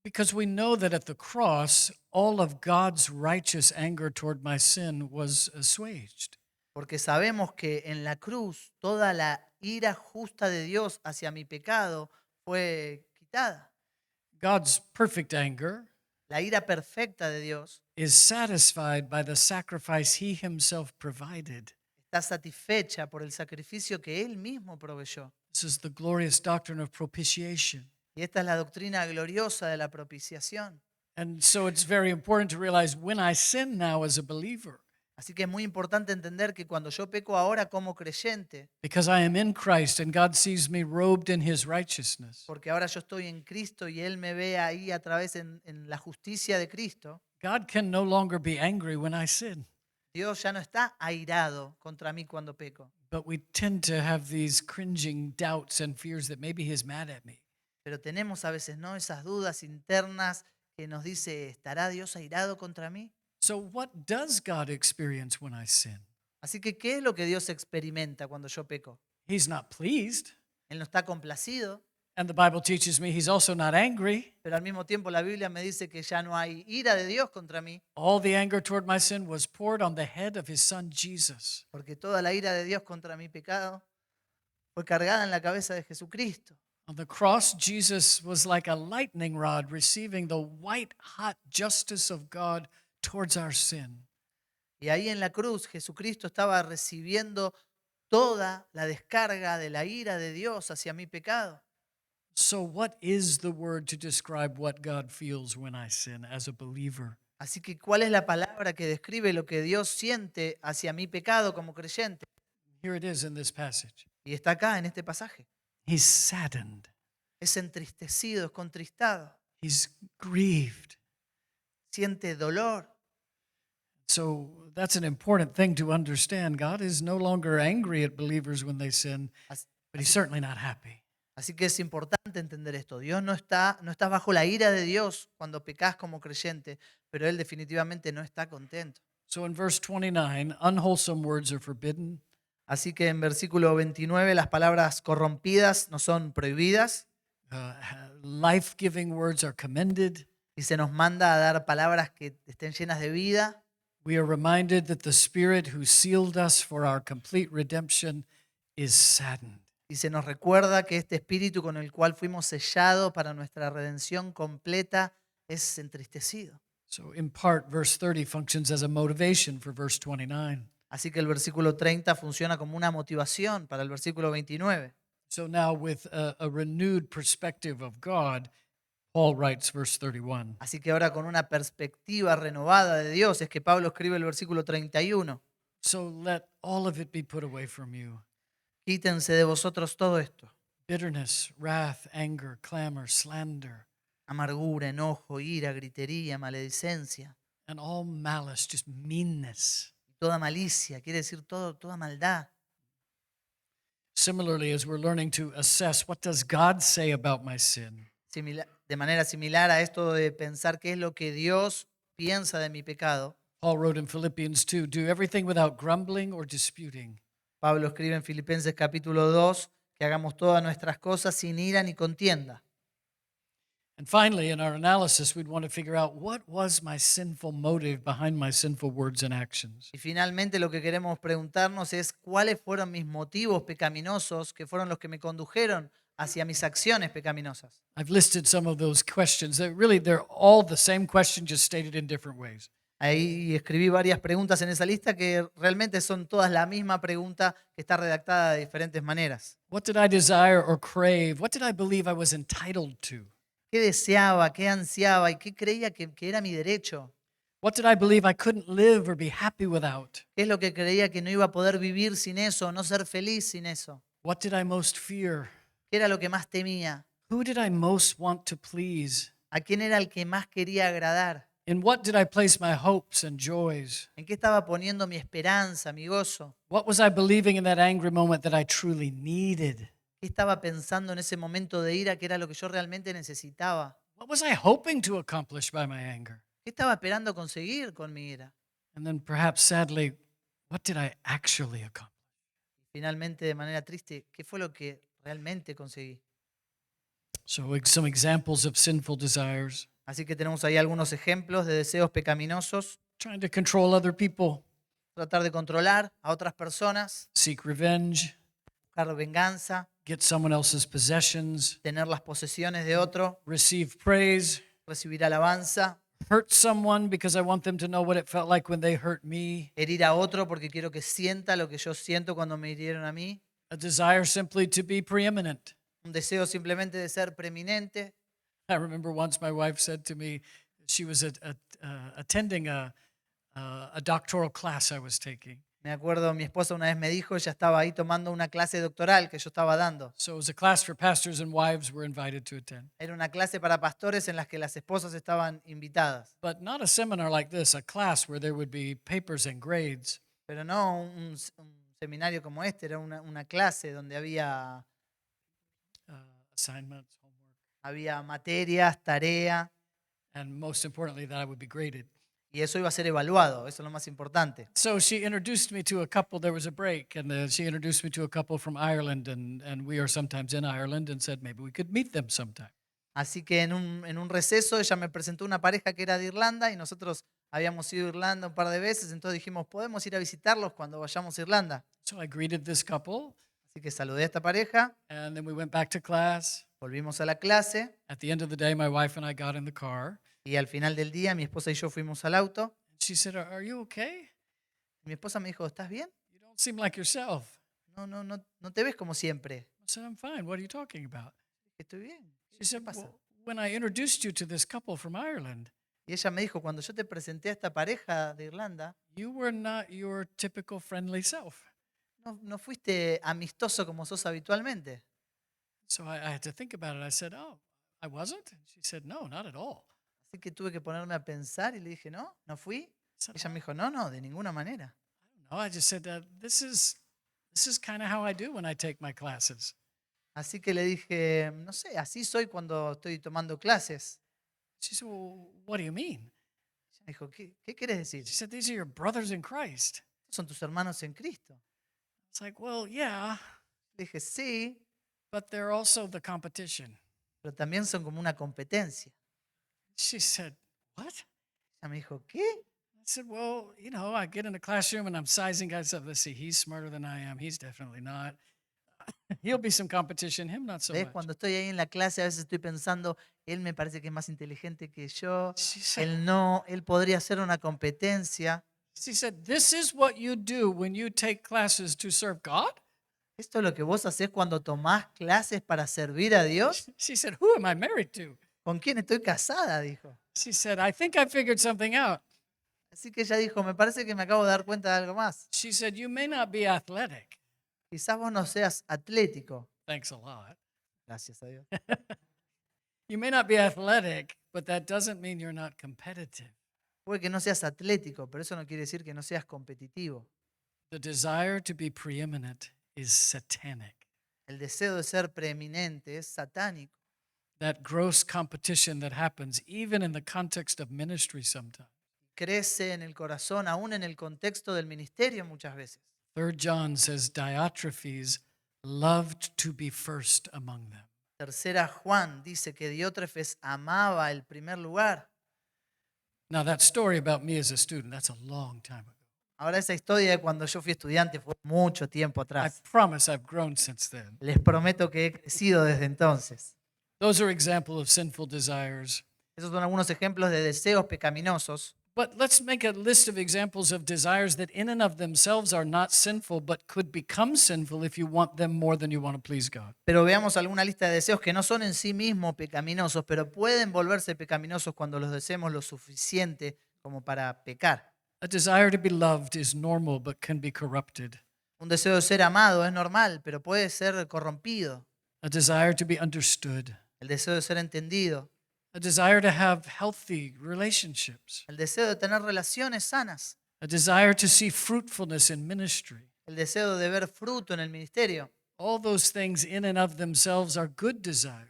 Because we know that at the cross, all of God's righteous anger toward my sin was assuaged. porque sabemos que en la cruz toda la ira justa de Dios hacia mi pecado fue quitada. God's perfect anger La ira perfecta de Dios is satisfied by the sacrifice he himself provided. está satisfecha por el sacrificio que Él mismo proveyó. This is the glorious doctrine of propitiation. Y esta es la doctrina gloriosa de la propiciación. And so it's very important to realize when I sin now as a believer, Así que es muy importante entender que cuando yo peco ahora como creyente, because I am in Christ and God sees me robed in his righteousness, porque ahora yo estoy en Cristo y Él me ve ahí a través en la justicia de Cristo, God can no longer be angry when I sin. Dios ya no está airado contra mí cuando peco. But we tend to have these cringing doubts and fears that maybe he's mad at me. Pero tenemos a veces, ¿no?, esas dudas internas que nos dice, ¿estará Dios airado contra mí? So what does God experience when I sin? Así que, ¿qué es lo que Dios experimenta cuando yo peco? He's not pleased. Él no está complacido, And the Bible teaches me he's also not angry. pero al mismo tiempo la Biblia me dice que ya no hay ira de Dios contra mí, All the anger toward my sin was poured on the head of his son Jesus. porque toda la ira de Dios contra mi pecado fue cargada en la cabeza de Jesucristo. On the cross, Jesus was like a lightning rod receiving the white hot justice of God towards our sin. Y ahí en la cruz Jesucristo estaba recibiendo toda la descarga de la ira de Dios hacia mi pecado. So, what is the word to describe what God feels when I sin as a believer? Así que, ¿cuál es la palabra que describe lo que Dios siente hacia mi pecado como creyente? Here it is in this passage. Y está acá en este pasaje. He's saddened, Es entristecido, es contristado, he's grieved. siente dolor. So, that's an important thing to understand. God is no longer angry at believers when they sin, As- but he's certainly not happy. Así que es importante entender esto. Dios no está bajo la ira de Dios cuando pecas como creyente, pero Él definitivamente no está contento. So, in verse 29, unwholesome words are forbidden. Así que en versículo 29 las palabras corrompidas no son prohibidas Life-giving words are commended. y se nos manda a dar palabras que estén llenas de vida. We are reminded that the Spirit who sealed us for our complete redemption is saddened. Y se nos recuerda que este espíritu con el cual fuimos sellados para nuestra redención completa es entristecido. So, in part, verse 30 functions as a motivation for verse 29. Así que el versículo 30 funciona como una motivación para el versículo 29. So, now with a renewed perspective of God, Paul writes verse 31. Así que ahora con una perspectiva renovada de Dios es que Pablo escribe el versículo 31. So, let all of it be put away from you. Quítense de vosotros todo esto: Bitterness, wrath, anger, clamor, slander, amargura, enojo, ira, gritería, maledicencia, and all malice, just meanness. toda malicia, quiere decir toda maldad. Similarly, as we're learning to assess what does God say about my sin, De manera similar a esto de pensar qué es lo que Dios piensa de mi pecado, Paul wrote in Philippians 2, do everything without grumbling or disputing. Pablo escribe en Filipenses capítulo 2 que hagamos todas nuestras cosas sin ira ni contienda. And finally, in our analysis, we'd want to figure out what was my sinful motive behind my sinful words and actions. Y finalmente lo que queremos preguntarnos es cuáles fueron mis motivos pecaminosos que fueron los que me condujeron hacia mis acciones pecaminosas. I've listed some of those questions. They're all the same question, just stated in different ways. Ahí escribí varias preguntas en esa lista que realmente son todas la misma pregunta que está redactada de diferentes maneras. What did I desire or crave? What did I believe I was entitled to? ¿Qué deseaba, qué ansiaba y qué creía que era mi derecho? What did I believe I couldn't live or be happy without? ¿Qué es lo que creía que no iba a poder vivir sin eso, no ser feliz sin eso? What did I most fear? ¿Qué era lo que más temía? Who did I most want to please? ¿A quién era el que más quería agradar? In what did I place my hopes and joys? ¿En qué estaba poniendo mi esperanza, mi gozo? What was I believing in that angry moment that I truly needed? ¿Qué estaba pensando en ese momento de ira que era lo que yo realmente necesitaba? What was I hoping to accomplish by my anger? ¿Qué estaba esperando conseguir con mi ira? And then perhaps sadly, what did I actually accomplish? Finalmente, de manera triste, ¿qué fue lo que realmente conseguí? So, some examples of sinful desires: Así que tenemos ahí algunos ejemplos de deseos pecaminosos: trying to control other people, tratar de controlar a otras personas, seek revenge, buscar venganza, get someone else's possessions, tener las posesiones de otro, receive praise, recibir alabanza, hurt someone because I want them to know what it felt like when they hurt me, herir a otro porque quiero que sienta lo que yo siento cuando me hirieron a mí, a desire simply to be preeminent. un deseo simplemente de ser preeminente. I remember once my wife said to me, she was attending a doctoral class I was taking. Me acuerdo, mi esposa una vez me dijo, ella estaba ahí tomando una clase doctoral que yo estaba dando. So it was a class for pastors and wives were invited to attend. Era una clase para pastores en las que las esposas estaban invitadas, But not a seminar like this, a class where there would be papers and grades. pero no un seminario como este, era una clase donde Assignments, homework, había materias, tarea and most importantly, that I would be graded. Y eso iba a ser evaluado, eso es lo más importante. So she introduced me to a couple. There was a break, and she introduced me to a couple from Ireland, and we are sometimes in Ireland, and said maybe we could meet them sometime. Así que en un receso ella me presentó una pareja que era de Irlanda y nosotros habíamos ido a Irlanda un par de veces, entonces dijimos, podemos ir a visitarlos cuando vayamos a Irlanda. So I greeted this couple, Así que saludé a esta pareja, and then we went back to class. volvimos a la clase At the end of the day, my wife and I got in the car. y al final del día mi esposa y yo fuimos al auto. She said, "Are you okay? Mi esposa me dijo, ¿estás bien? You don't seem like yourself." No te ves como siempre. I said, "I'm fine. What are you talking about?" Estoy bien. She ¿Qué said, pasa? "Well, when I introduced you to this couple from Ireland, Y ella me dijo, cuando yo te presenté a esta pareja de Irlanda, you were not your typical friendly self." no fuiste amistoso como sos habitualmente. So I had to think about it. I said, "Oh, I wasn't?" And she said, "No, not at all." Así que tuve que ponerme a pensar y le dije, no fui. I said, Ella me dijo, no, de ninguna manera. "No, I just said that this is kind of how I do when I take my classes." Así que le dije, no sé, así soy cuando estoy tomando clases. She said, "Well, what do you mean?" Ella me dijo, ¿qué quieres decir? She said, "These are your brothers in Christ." Son tus hermanos en Cristo. It's like, "Well, yeah, Le dije, sí, but they're also the competition." pero también son como una competencia. She said, "What?" Ella me dijo, ¿qué? I said, "Well, I get in the classroom and I'm sizing guys up. Let's see, he's smarter than I am. He's definitely not. He'll be some competition, him not so ¿Ves? much." Cuando estoy ahí en la clase, a veces estoy pensando, él me parece que es más inteligente que yo. She said, Él podría ser una competencia. "This is what you do when you take classes to serve God?" ¿Esto es lo que vos hacés cuando tomás clases para servir a Dios? She said, "Who am I married to?" ¿Con quién estoy casada? Dijo. She said, "I think I figured something out." Así que ella dijo, me parece que me acabo de dar cuenta de algo más. She said, "You may not be athletic." Quizás vos no seas atlético. Thanks a lot. Gracias a Dios. You may not be athletic, but that doesn't mean you're not competitive. Puede que no seas atlético, pero eso no quiere decir que no seas competitivo. The desire to be preeminent is satanic. El deseo de ser preeminente es satánico. That gross competition that happens even in the context of ministry sometimes. Crece en el corazón, aún en el contexto del ministerio muchas veces. 3 John says Diotrephes loved to be first among them. Tercera Juan dice que Diótrefes amaba el primer lugar. Now that story about me as a student, that's a long time ago. Ahora esa historia de cuando yo fui estudiante fue mucho tiempo I atrás. promise I've grown since then. Les prometo que he crecido desde entonces. Those are examples of sinful desires. Esos son algunos ejemplos de deseos pecaminosos. But let's make a list of examples of desires that in and of themselves are not sinful, but could become sinful if you want them more than you want to please God. Pero veamos alguna lista de deseos que no son en sí mismos pecaminosos, pero pueden volverse pecaminosos cuando los deseemos lo suficiente como para pecar. A desire to be loved is normal, but can be corrupted. Un deseo de ser amado es normal, pero puede ser corrompido. A desire to be understood. El deseo de ser entendido. A desire to have healthy relationships. El deseo de tener relaciones sanas. A desire to see fruitfulness in ministry. El deseo de ver fruto en el ministerio. All those things in and of themselves are good desires.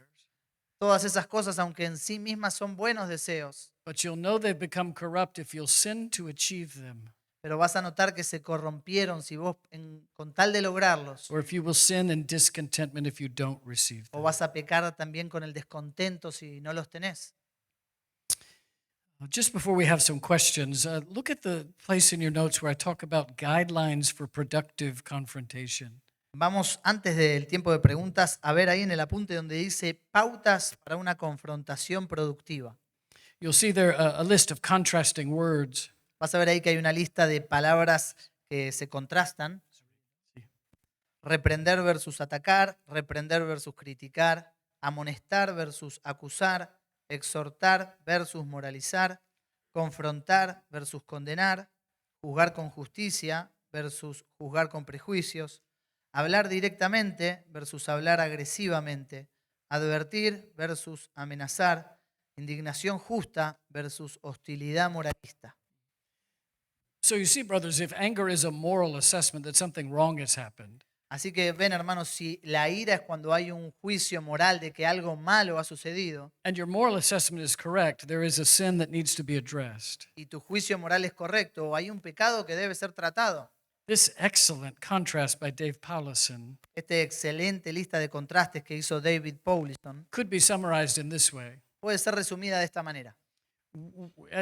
Todas esas cosas, aunque en sí mismas son buenos deseos, But you'll know they've become corrupt if you'll sin to achieve them, pero vas a notar que se corrompieron si vos, con tal de lograrlos, or if you will sin in discontentment if you don't receive o them. vas a pecar también con el descontento si no los tenés. Just before we have some questions, look at the place in your notes where I talk about guidelines for productive confrontation. Vamos, antes del tiempo de preguntas, a ver ahí en el apunte donde dice pautas para una confrontación productiva. You'll see there a list of contrasting words. Vas a ver ahí que hay una lista de palabras que se contrastan. Reprender versus atacar, reprender versus criticar, amonestar versus acusar, exhortar versus moralizar, confrontar versus condenar, juzgar con justicia versus juzgar con prejuicios, hablar directamente versus hablar agresivamente, advertir versus amenazar, indignación justa versus hostilidad moralista. So you see, brothers, if anger is a moral assessment that something wrong has happened, Así que ven, hermanos, si la ira es cuando hay un juicio moral de que algo malo ha sucedido and your moral assessment is correct, there is a sin that needs to be addressed. y tu juicio moral es correcto o hay un pecado que debe ser tratado, This excellent contrast by Dave Powlison este excelente lista de contrastes que hizo David Powlison could be summarized in this way. puede ser resumida de esta manera.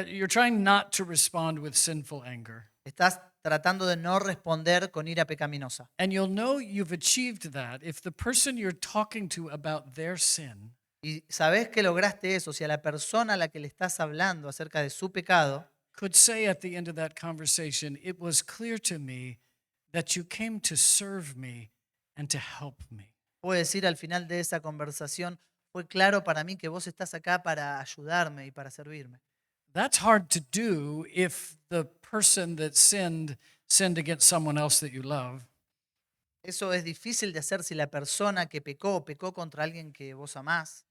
You're trying not to respond with sinful anger. Estás tratando de no responder con ira pecaminosa. And you'll know you've achieved that if the person you're talking to about their sin Y sabés que lograste eso si a la persona a la que le estás hablando acerca de su pecado could say at the end of that conversation, "It was clear to me that you came to serve me and to help me." puede decir al final de esa conversación, fue claro para mí que vos estás acá para ayudarme y para servirme. That's hard to do if the person that sinned against someone else that you love. Eso es difícil de hacer si la persona que pecó contra alguien que vos amás,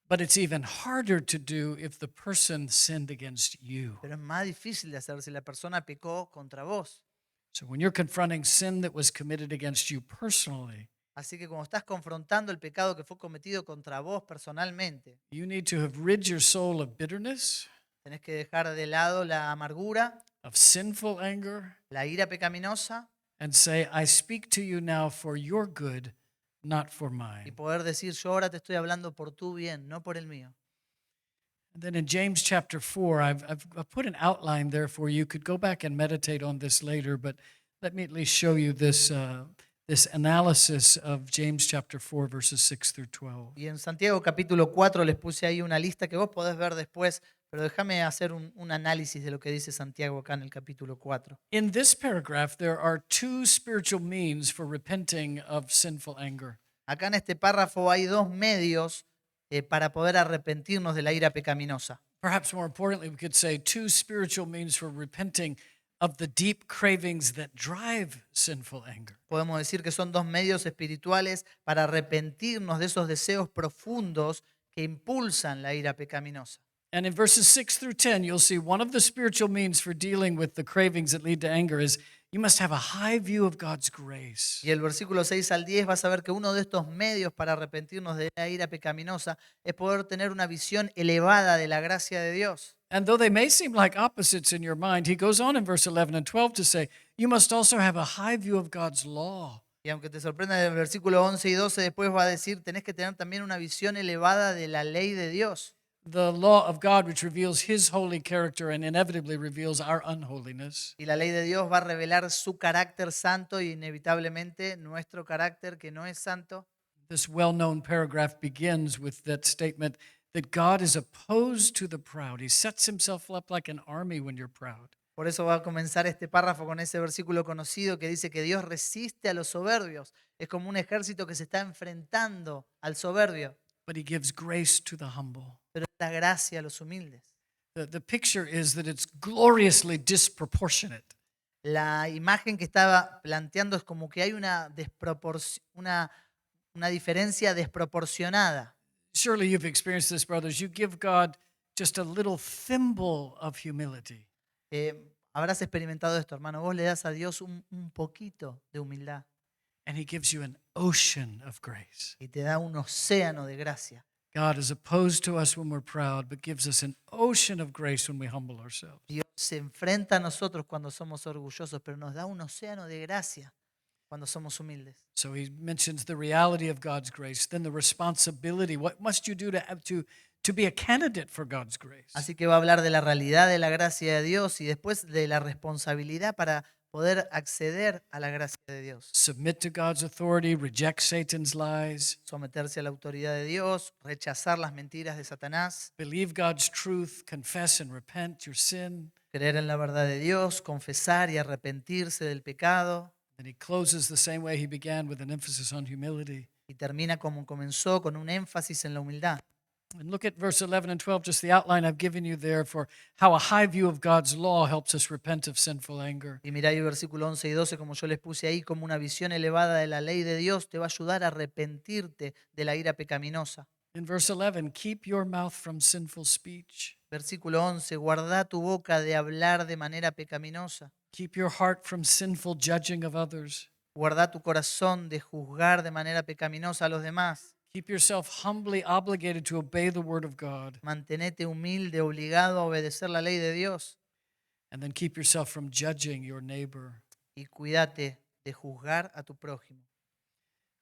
But it's even harder to do if the person sinned against you. pero es más difícil de hacer si la persona pecó contra vos. So when you're confronting sin that was committed against you personally, Así que cuando estás confrontando el pecado que fue cometido contra vos personalmente, you need to have rid your soul of bitterness, tenés que dejar de lado la amargura, of sinful anger, la ira pecaminosa and say, "I speak to you now for your good, not for y mine." poder decir, yo ahora te estoy hablando por tu bien, no por el mío. And then in James chapter 4, I've put an outline there for you. You could go back and meditate on this later, but let me at least show you this analysis of James chapter 4, verses 6 through 12. Y en Santiago capítulo 4 les puse ahí una lista que vos podés ver después, pero déjame hacer un análisis de lo que dice Santiago acá en el capítulo 4. In this paragraph, there are two spiritual means for repenting of sinful anger. Acá en este párrafo hay dos medios para poder arrepentirnos de la ira pecaminosa. Perhaps more importantly, we could say two spiritual means for repenting of the deep cravings that drive sinful anger. Podemos decir que son dos medios espirituales para arrepentirnos de esos deseos profundos que impulsan la ira pecaminosa. And in verses 6 through 10, you'll see one of the spiritual means for dealing with the cravings that lead to anger is you must have a high view of God's grace. Y el versículo 6 al 10 vas a ver que uno de estos medios para arrepentirnos de la ira pecaminosa es poder tener una visión elevada de la gracia de Dios. And though they may seem like opposites in your mind, he goes on in verse 11 and 12 to say, you must also have a high view of God's law. Y aunque te sorprenda el versículo 11 y 12, después va a decir, tenés que tener también una visión elevada de la ley de Dios. The law of God, which reveals his holy character and inevitably reveals our unholiness. Y la ley de Dios va a revelar su carácter santo y inevitablemente nuestro carácter que no es santo. This well-known paragraph begins with that statement that God is opposed to the proud. He sets himself up like an army when you're proud. Por eso va a comenzar este párrafo con ese versículo conocido que dice que Dios resiste a los soberbios. Es como un ejército que se está enfrentando al soberbio, But he gives grace to the humble. pero da gracia a los humildes. The picture is that it's gloriously disproportionate. La imagen que estaba planteando es como que hay una diferencia desproporcionada. Surely you've experienced this, brothers. You give God just a little thimble of humility, Habrás experimentado esto, hermano. Vos le das a Dios un poquito de humildad and he gives you an ocean of grace. y te da un océano de gracia. God is opposed to us when we're proud, but gives us an ocean of grace when we humble ourselves. Dios se enfrenta a nosotros cuando somos orgullosos, pero nos da un océano de gracia cuando somos humildes. So he mentions the reality of God's grace, then the responsibility. What must you do to be a candidate for God's grace? Así que va a hablar de la realidad de la gracia de Dios y después de la responsabilidad para poder acceder a la gracia de Dios. Submit to God's authority, reject Satan's lies, Someterse a la autoridad de Dios, rechazar las mentiras de Satanás, believe God's truth, confess and repent your sin. creer en la verdad de Dios, confesar y arrepentirse del pecado. And he closes the same way he began, with an emphasis on humility. Y termina como comenzó, con un énfasis en la humildad. And look at verse 11 and 12, just the outline I've given you there for how a high view of God's law helps us repent of sinful anger. Y mirá el versículo 11 y 12, como yo les puse ahí, como una visión elevada de la ley de Dios te va a ayudar a arrepentirte de la ira pecaminosa. In verse 11, keep your mouth from sinful speech. Versículo 11, guarda tu boca de hablar de manera pecaminosa. Keep your heart from sinful judging of others. Guarda tu corazón de juzgar de manera pecaminosa a los demás. Keep yourself humbly obligated to obey the word of God. Mantenete humilde, obligado a obedecer la ley de Dios. And then keep yourself from judging your neighbor. Y cuídate de juzgar a tu prójimo.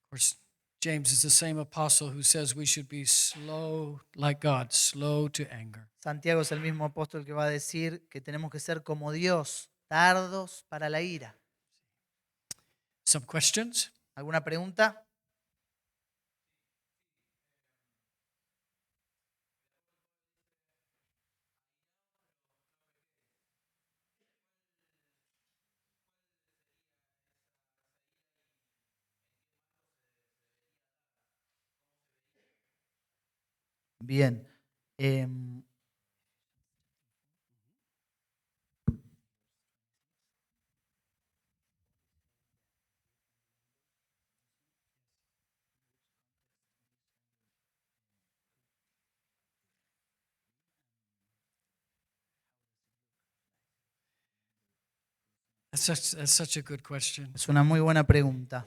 Of course, James is the same apostle who says we should be slow, like God, slow to anger. Santiago es el mismo apóstol que va a decir que tenemos que ser como Dios, tardos para la ira. Some questions? ¿Alguna pregunta? Bien. That's such a good question. Es una muy buena pregunta.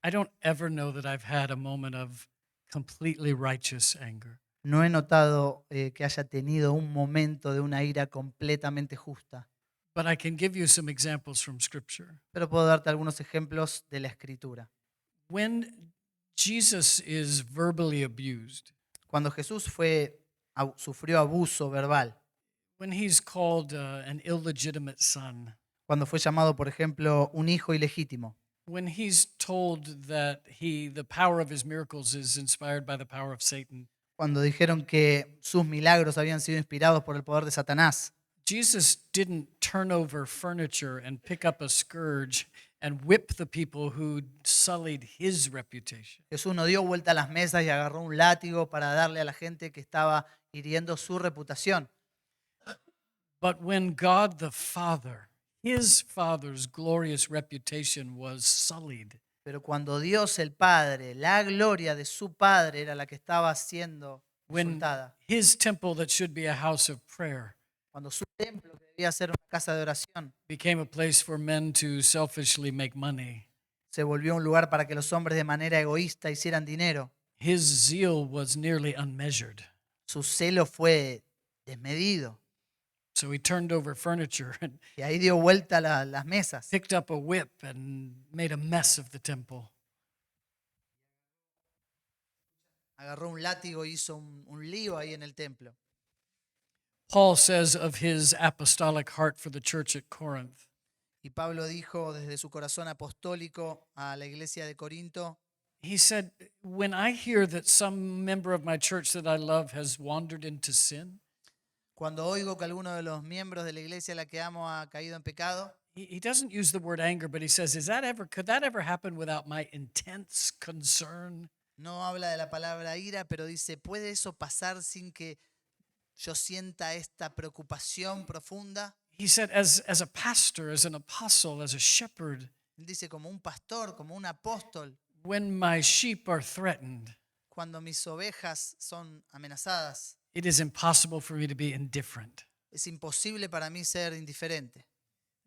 I don't ever know that I've had a moment of completely righteous anger. No he notado que haya tenido un momento de una ira completamente justa, But I can give you some examples from Scripture. pero puedo darte algunos ejemplos de la Escritura. When Jesus is verbally abused, Cuando Jesús sufrió abuso verbal, when he's called an illegitimate son, cuando fue llamado, por ejemplo, un hijo ilegítimo, when he's told that the power of his miracles is inspired by the power of Satan, cuando dijeron que sus milagros habían sido inspirados por el poder de Satanás, Jesus didn't turn over furniture and pick up a scourge and whip the people who sullied his reputation. Jesús no dio vuelta a las mesas y agarró un látigo para darle a la gente que estaba hiriendo su reputación. But when God the Father, his Father's glorious reputation was sullied, Pero cuando Dios el Padre, la gloria de su Padre era la que estaba siendo when insultada, his temple that should be a house of prayer cuando su templo, que debía ser una casa de oración, became a place for men to selfishly make money, se volvió un lugar para que los hombres de manera egoísta hicieran dinero, his zeal was nearly unmeasured. su celo fue desmedido. So he turned over furniture and Y ahí dio vuelta las mesas. picked up a whip and made a mess of the temple. Agarró un látigo y hizo un lío ahí en el templo. Paul says of his apostolic heart for the church at Corinth, Y Pablo dijo desde su corazón apostólico a la iglesia de Corinto, he said, when I hear that some member of my church that I love has wandered into sin, cuando oigo que alguno de los miembros de la iglesia a la que amo ha caído en pecado, he doesn't use the word anger, but he says, could that ever happen without my intense concern? no habla de la palabra ira, pero dice, ¿puede eso pasar sin que yo sienta esta preocupación profunda? He said, as a pastor, as an apostle, as a shepherd, Él dice, como un pastor, como un apóstol, when my sheep are threatened, cuando mis ovejas son amenazadas, it is impossible for me to be indifferent. es imposible para mí ser indiferente.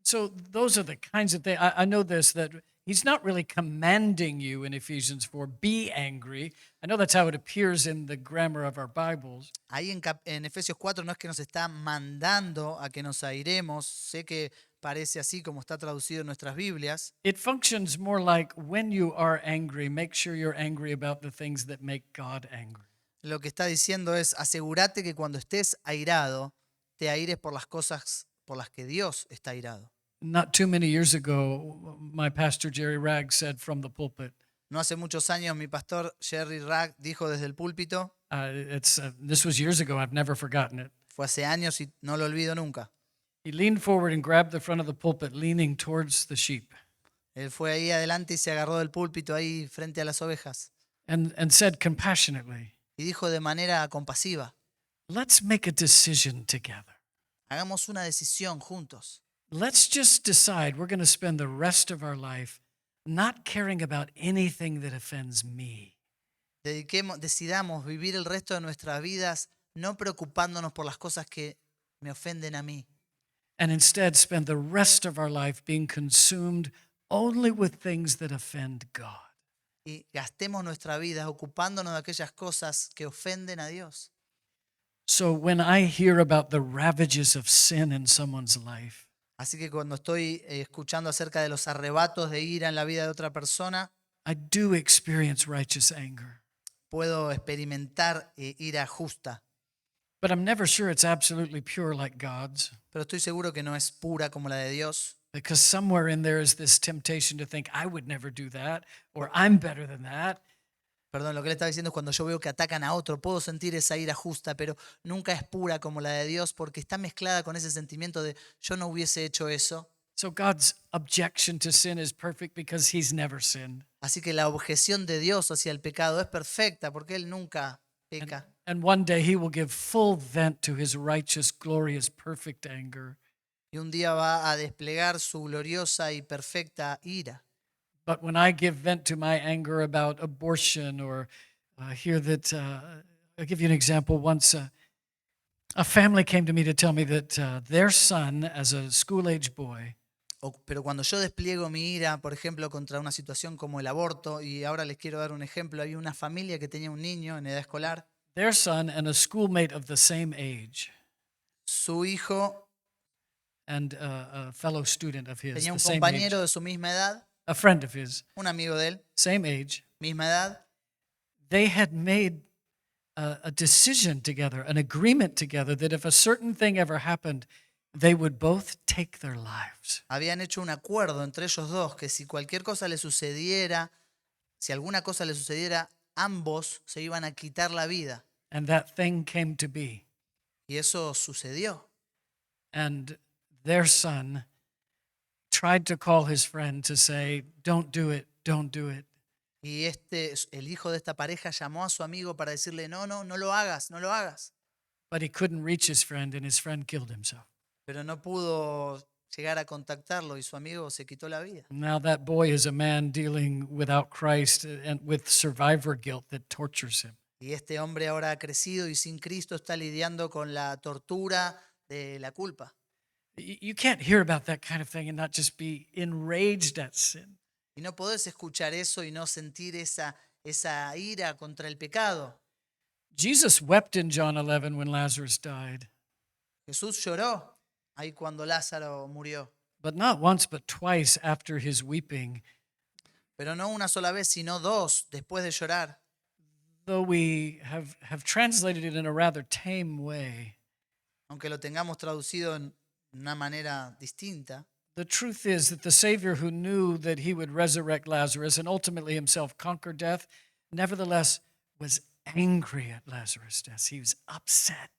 So those are the kinds of things. I know this, that he's not really commanding you in Ephesians 4, be angry. I know that's how it appears in the grammar of our Bibles. Ahí en Efesios 4 no es que nos está mandando a que nos airemos, sé que parece así como está traducido en nuestras Biblias. It functions more like when you are angry, make sure you're angry about the things that make God angry. Lo que está diciendo es, asegúrate que cuando estés airado, te aires por las cosas por las que Dios está airado. Not too many years ago, my pastor Jerry Ragg said from the pulpit, No hace muchos años mi pastor Jerry Ragg dijo desde el púlpito, this was years ago, I've never forgotten it. fue hace años y no lo olvido nunca. He leaned forward and grabbed the front of the pulpit, leaning towards the sheep, Él fue ahí adelante y se agarró del púlpito ahí frente a las ovejas and said compassionately, y dijo de manera compasiva, let's make a decision together. hagamos una decisión juntos. Let's just decide we're going to spend the rest of our life not caring about anything that offends me. Decidamos vivir el resto de nuestras vidas no preocupándonos por las cosas que me ofenden a mí, And instead spend the rest of our life being consumed only with things that offend God. y gastemos nuestra vida ocupándonos de aquellas cosas que ofenden a Dios. So when I hear about the ravages of sin in someone's life, Así que cuando estoy escuchando acerca de los arrebatos de ira en la vida de otra persona, I do experience righteous anger. puedo experimentar ira justa, But I'm never sure it's absolutely pure like God's, pero estoy seguro que no es pura como la de Dios, because somewhere in there is this temptation to think, I would never do that, or I'm better than that. Perdón, lo que le estaba diciendo es cuando yo veo que atacan a otro, puedo sentir esa ira justa, pero nunca es pura como la de Dios porque está mezclada con ese sentimiento de yo no hubiese hecho eso. So God's objection to sin is perfect because he's never sinned. Así que la objeción de Dios hacia el pecado es perfecta porque Él nunca peca. And one day he will give full vent to his righteous, glorious, perfect anger. Y un día va a desplegar su gloriosa y perfecta ira. But when I give vent to my anger about abortion or hear that, I'll give you an example. Once a family came to me to tell me that their son, as a school-age boy, Pero cuando yo despliego mi ira, por ejemplo, contra una situación como el aborto, y ahora les quiero dar un ejemplo, hay una familia que tenía un niño en edad escolar, their son and a schoolmate of the same age su hijo and a fellow student of his, tenía the un same age, compañero de su misma edad, a friend of his, un amigo de él, same age. misma edad, They had made a decision together, an agreement together, that if a certain thing ever happened, they would both take their lives. habían hecho un acuerdo entre ellos dos que si cualquier cosa le sucediera, si alguna cosa le sucediera, ambos se iban a quitar la vida. And that thing came to be. Y eso sucedió. And their son tried to call his friend to say, don't do it, don't do it. Y el hijo de esta pareja llamó a su amigo para decirle, no, no, no lo hagas, no lo hagas. But he couldn't reach his friend, and his friend killed himself. Pero no pudo llegar a contactarlo y su amigo se quitó la vida. Now that boy is a man dealing without Christ and with survivor guilt that tortures him. Y este hombre ahora ha crecido y sin Cristo está lidiando con la tortura de la culpa. You can't hear about that kind of thing and not just be enraged at sin. Y no podés escuchar eso y no sentir esa ira contra el pecado. Jesus wept in John 11 when Lazarus died, Jesús lloró ahí cuando Lázaro murió. but not once but twice after his weeping. Pero no una sola vez, sino dos después de llorar. Though we have translated it in a rather tame way, Aunque lo tengamos traducido en una manera distinta, the truth is that the Savior who knew that he would resurrect Lazarus and ultimately himself conquer death, nevertheless was angry at Lazarus' death. He was upset.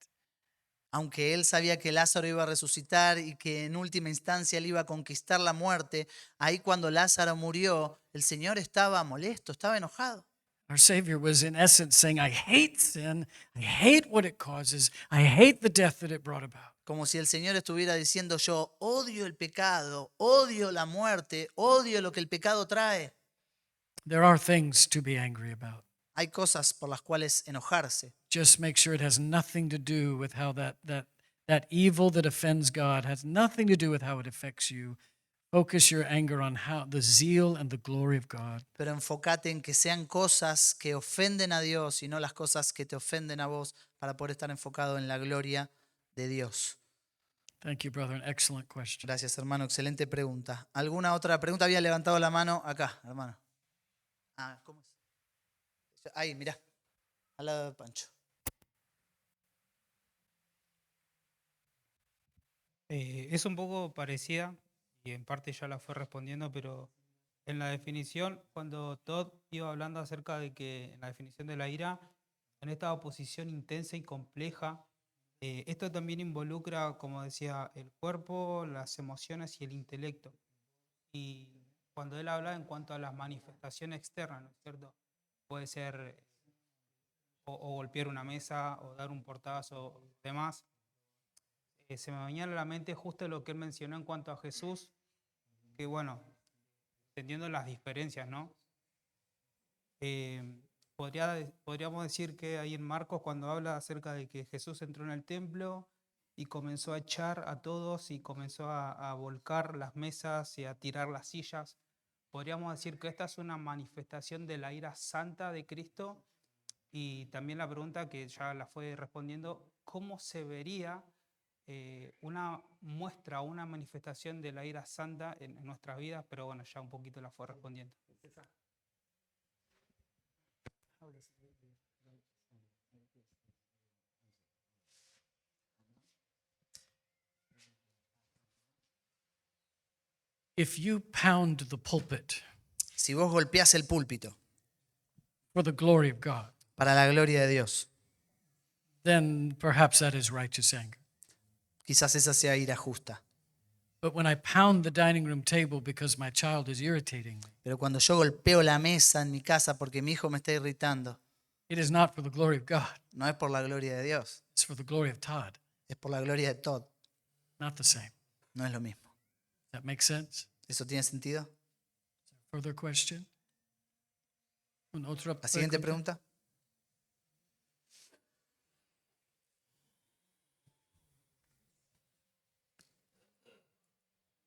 aunque él sabía que Lázaro iba a resucitar y que en última instancia él iba a conquistar la muerte, ahí cuando Lázaro murió, el Señor estaba molesto, estaba enojado. Our Savior was in essence saying, I hate sin, I hate what it causes, I hate the death that it brought about. Como si el Señor estuviera diciendo, yo odio el pecado, odio la muerte, odio lo que el pecado trae. There are things to be angry about. Hay cosas por las cuales enojarse. Just make sure it has nothing to do with how that evil that offends God has nothing to do with how it affects you. Focus your anger on how the zeal and the glory of God. Pero enfócate en que sean cosas que ofenden a Dios y no las cosas que te ofenden a vos para poder estar enfocado en la gloria de Dios. Thank you, brother. An excellent question. Gracias, hermano. Excelente pregunta. ¿Alguna otra pregunta? Había levantado la mano acá, hermano. ¿Cómo es? Ahí, mirá. Al lado de Pancho. Es un poco parecida y en parte ya la fue respondiendo, pero en la definición, cuando Todd iba hablando acerca de que en la definición de la ira, en esta oposición intensa y compleja, esto también involucra, como decía, el cuerpo, las emociones y el intelecto. Y cuando él habla en cuanto a las manifestaciones externas, ¿no es cierto? Puede ser o golpear una mesa o dar un portazo o demás. Se me venía a la mente justo lo que él mencionó en cuanto a Jesús, que bueno, entendiendo las diferencias, ¿no? Podríamos decir que ahí en Marcos, cuando habla acerca de que Jesús entró en el templo y comenzó a echar a todos y comenzó a volcar las mesas y a tirar las sillas, podríamos decir que esta es una manifestación de la ira santa de Cristo. Y también la pregunta que ya la fue respondiendo, ¿cómo se vería una muestra, una manifestación de la ira santa en nuestras vidas? Pero bueno, ya un poquito la fue respondiendo. If you pound the pulpit Si vos golpeás el púlpito for the glory of God, para la gloria de Dios, then perhaps that is righteous anger. quizás esa sea ira justa. But when I pound the dining room table because my child is irritating me, Pero cuando yo golpeo la mesa en mi casa porque mi hijo me está irritando, it is not for the glory of God. no es por la gloria de Dios, It's for the glory of Todd. es por la gloria de Todd. Not the same. No es lo mismo. That makes sense? ¿Eso tiene sentido? Further question? Una otra La siguiente pregunta.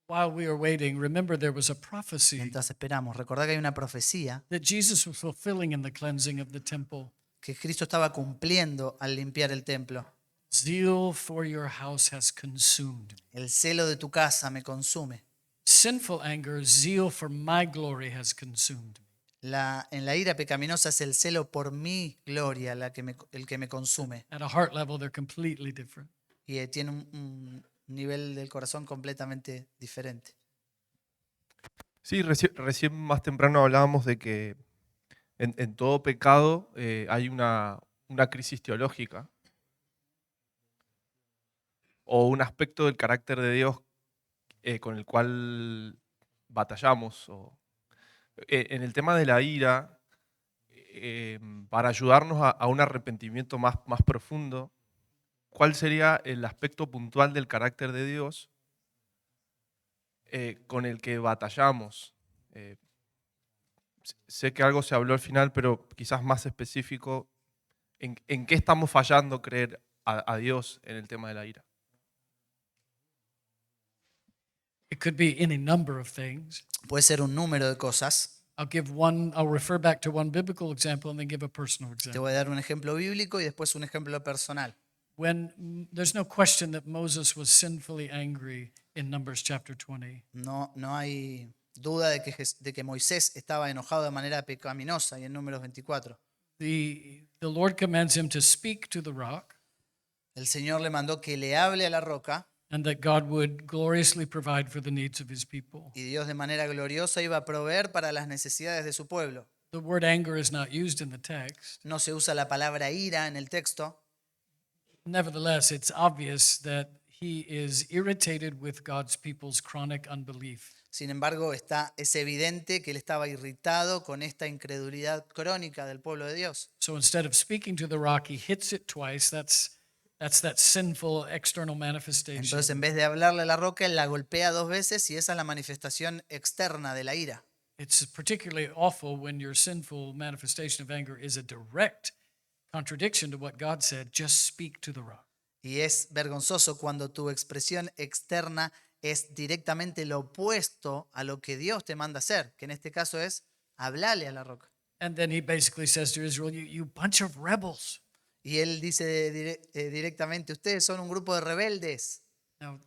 While we are waiting, remember there was a prophecy Mientras esperamos, recordá que hay una profecía that Jesus was fulfilling in the cleansing of the temple. que Cristo estaba cumpliendo al limpiar el templo. Zeal for your house has consumed me. El celo de tu casa me consume. Sinful anger, zeal for my glory has consumed me. En la ira pecaminosa es el celo por mi gloria el que me consume. At a heart level, they're completely different. Y tiene un nivel del corazón completamente diferente. Sí, recién más temprano hablábamos de que en todo pecado hay una crisis teológica o un aspecto del carácter de Dios con el cual batallamos. En el tema de la ira, para ayudarnos a un arrepentimiento más profundo, ¿cuál sería el aspecto puntual del carácter de Dios con el que batallamos? Sé que algo se habló al final, pero quizás más específico, ¿en qué estamos fallando creer a Dios en el tema de la ira? It could be any number of things. Puede ser un número de cosas. I'll refer back to one biblical example and then give a personal Te example. voy a dar un ejemplo bíblico y después un ejemplo personal. There's no question that Moses was sinfully angry in Numbers chapter 20. No hay duda de que Moisés estaba enojado de manera pecaminosa y en Números 24. The Lord commands him to speak to the rock El Señor le mandó que le hable a la roca and that God would gloriously provide for the needs of his people. y Dios de manera gloriosa iba a proveer para las necesidades de su pueblo. The word anger is not used in the text. No se usa la palabra ira en el texto, Nevertheless, it's obvious that he is irritated with God's people's chronic unbelief. sin embargo es evidente que él estaba irritado con esta incredulidad crónica del pueblo de Dios. So instead of speaking to the rock, he hits it twice. That's that sinful external manifestation. Entonces en vez de hablarle a la roca, él la golpea 2 veces y esa es la manifestación externa de la ira. It's particularly awful when your sinful manifestation of anger is a direct contradiction to what God said, just speak to the rock. Y es vergonzoso cuando tu expresión externa es directamente lo opuesto a lo que Dios te manda hacer, que en este caso es hablarle a la roca. And then he basically says to Israel, you bunch of rebels. Y él dice directamente, ustedes son un grupo de rebeldes. Now,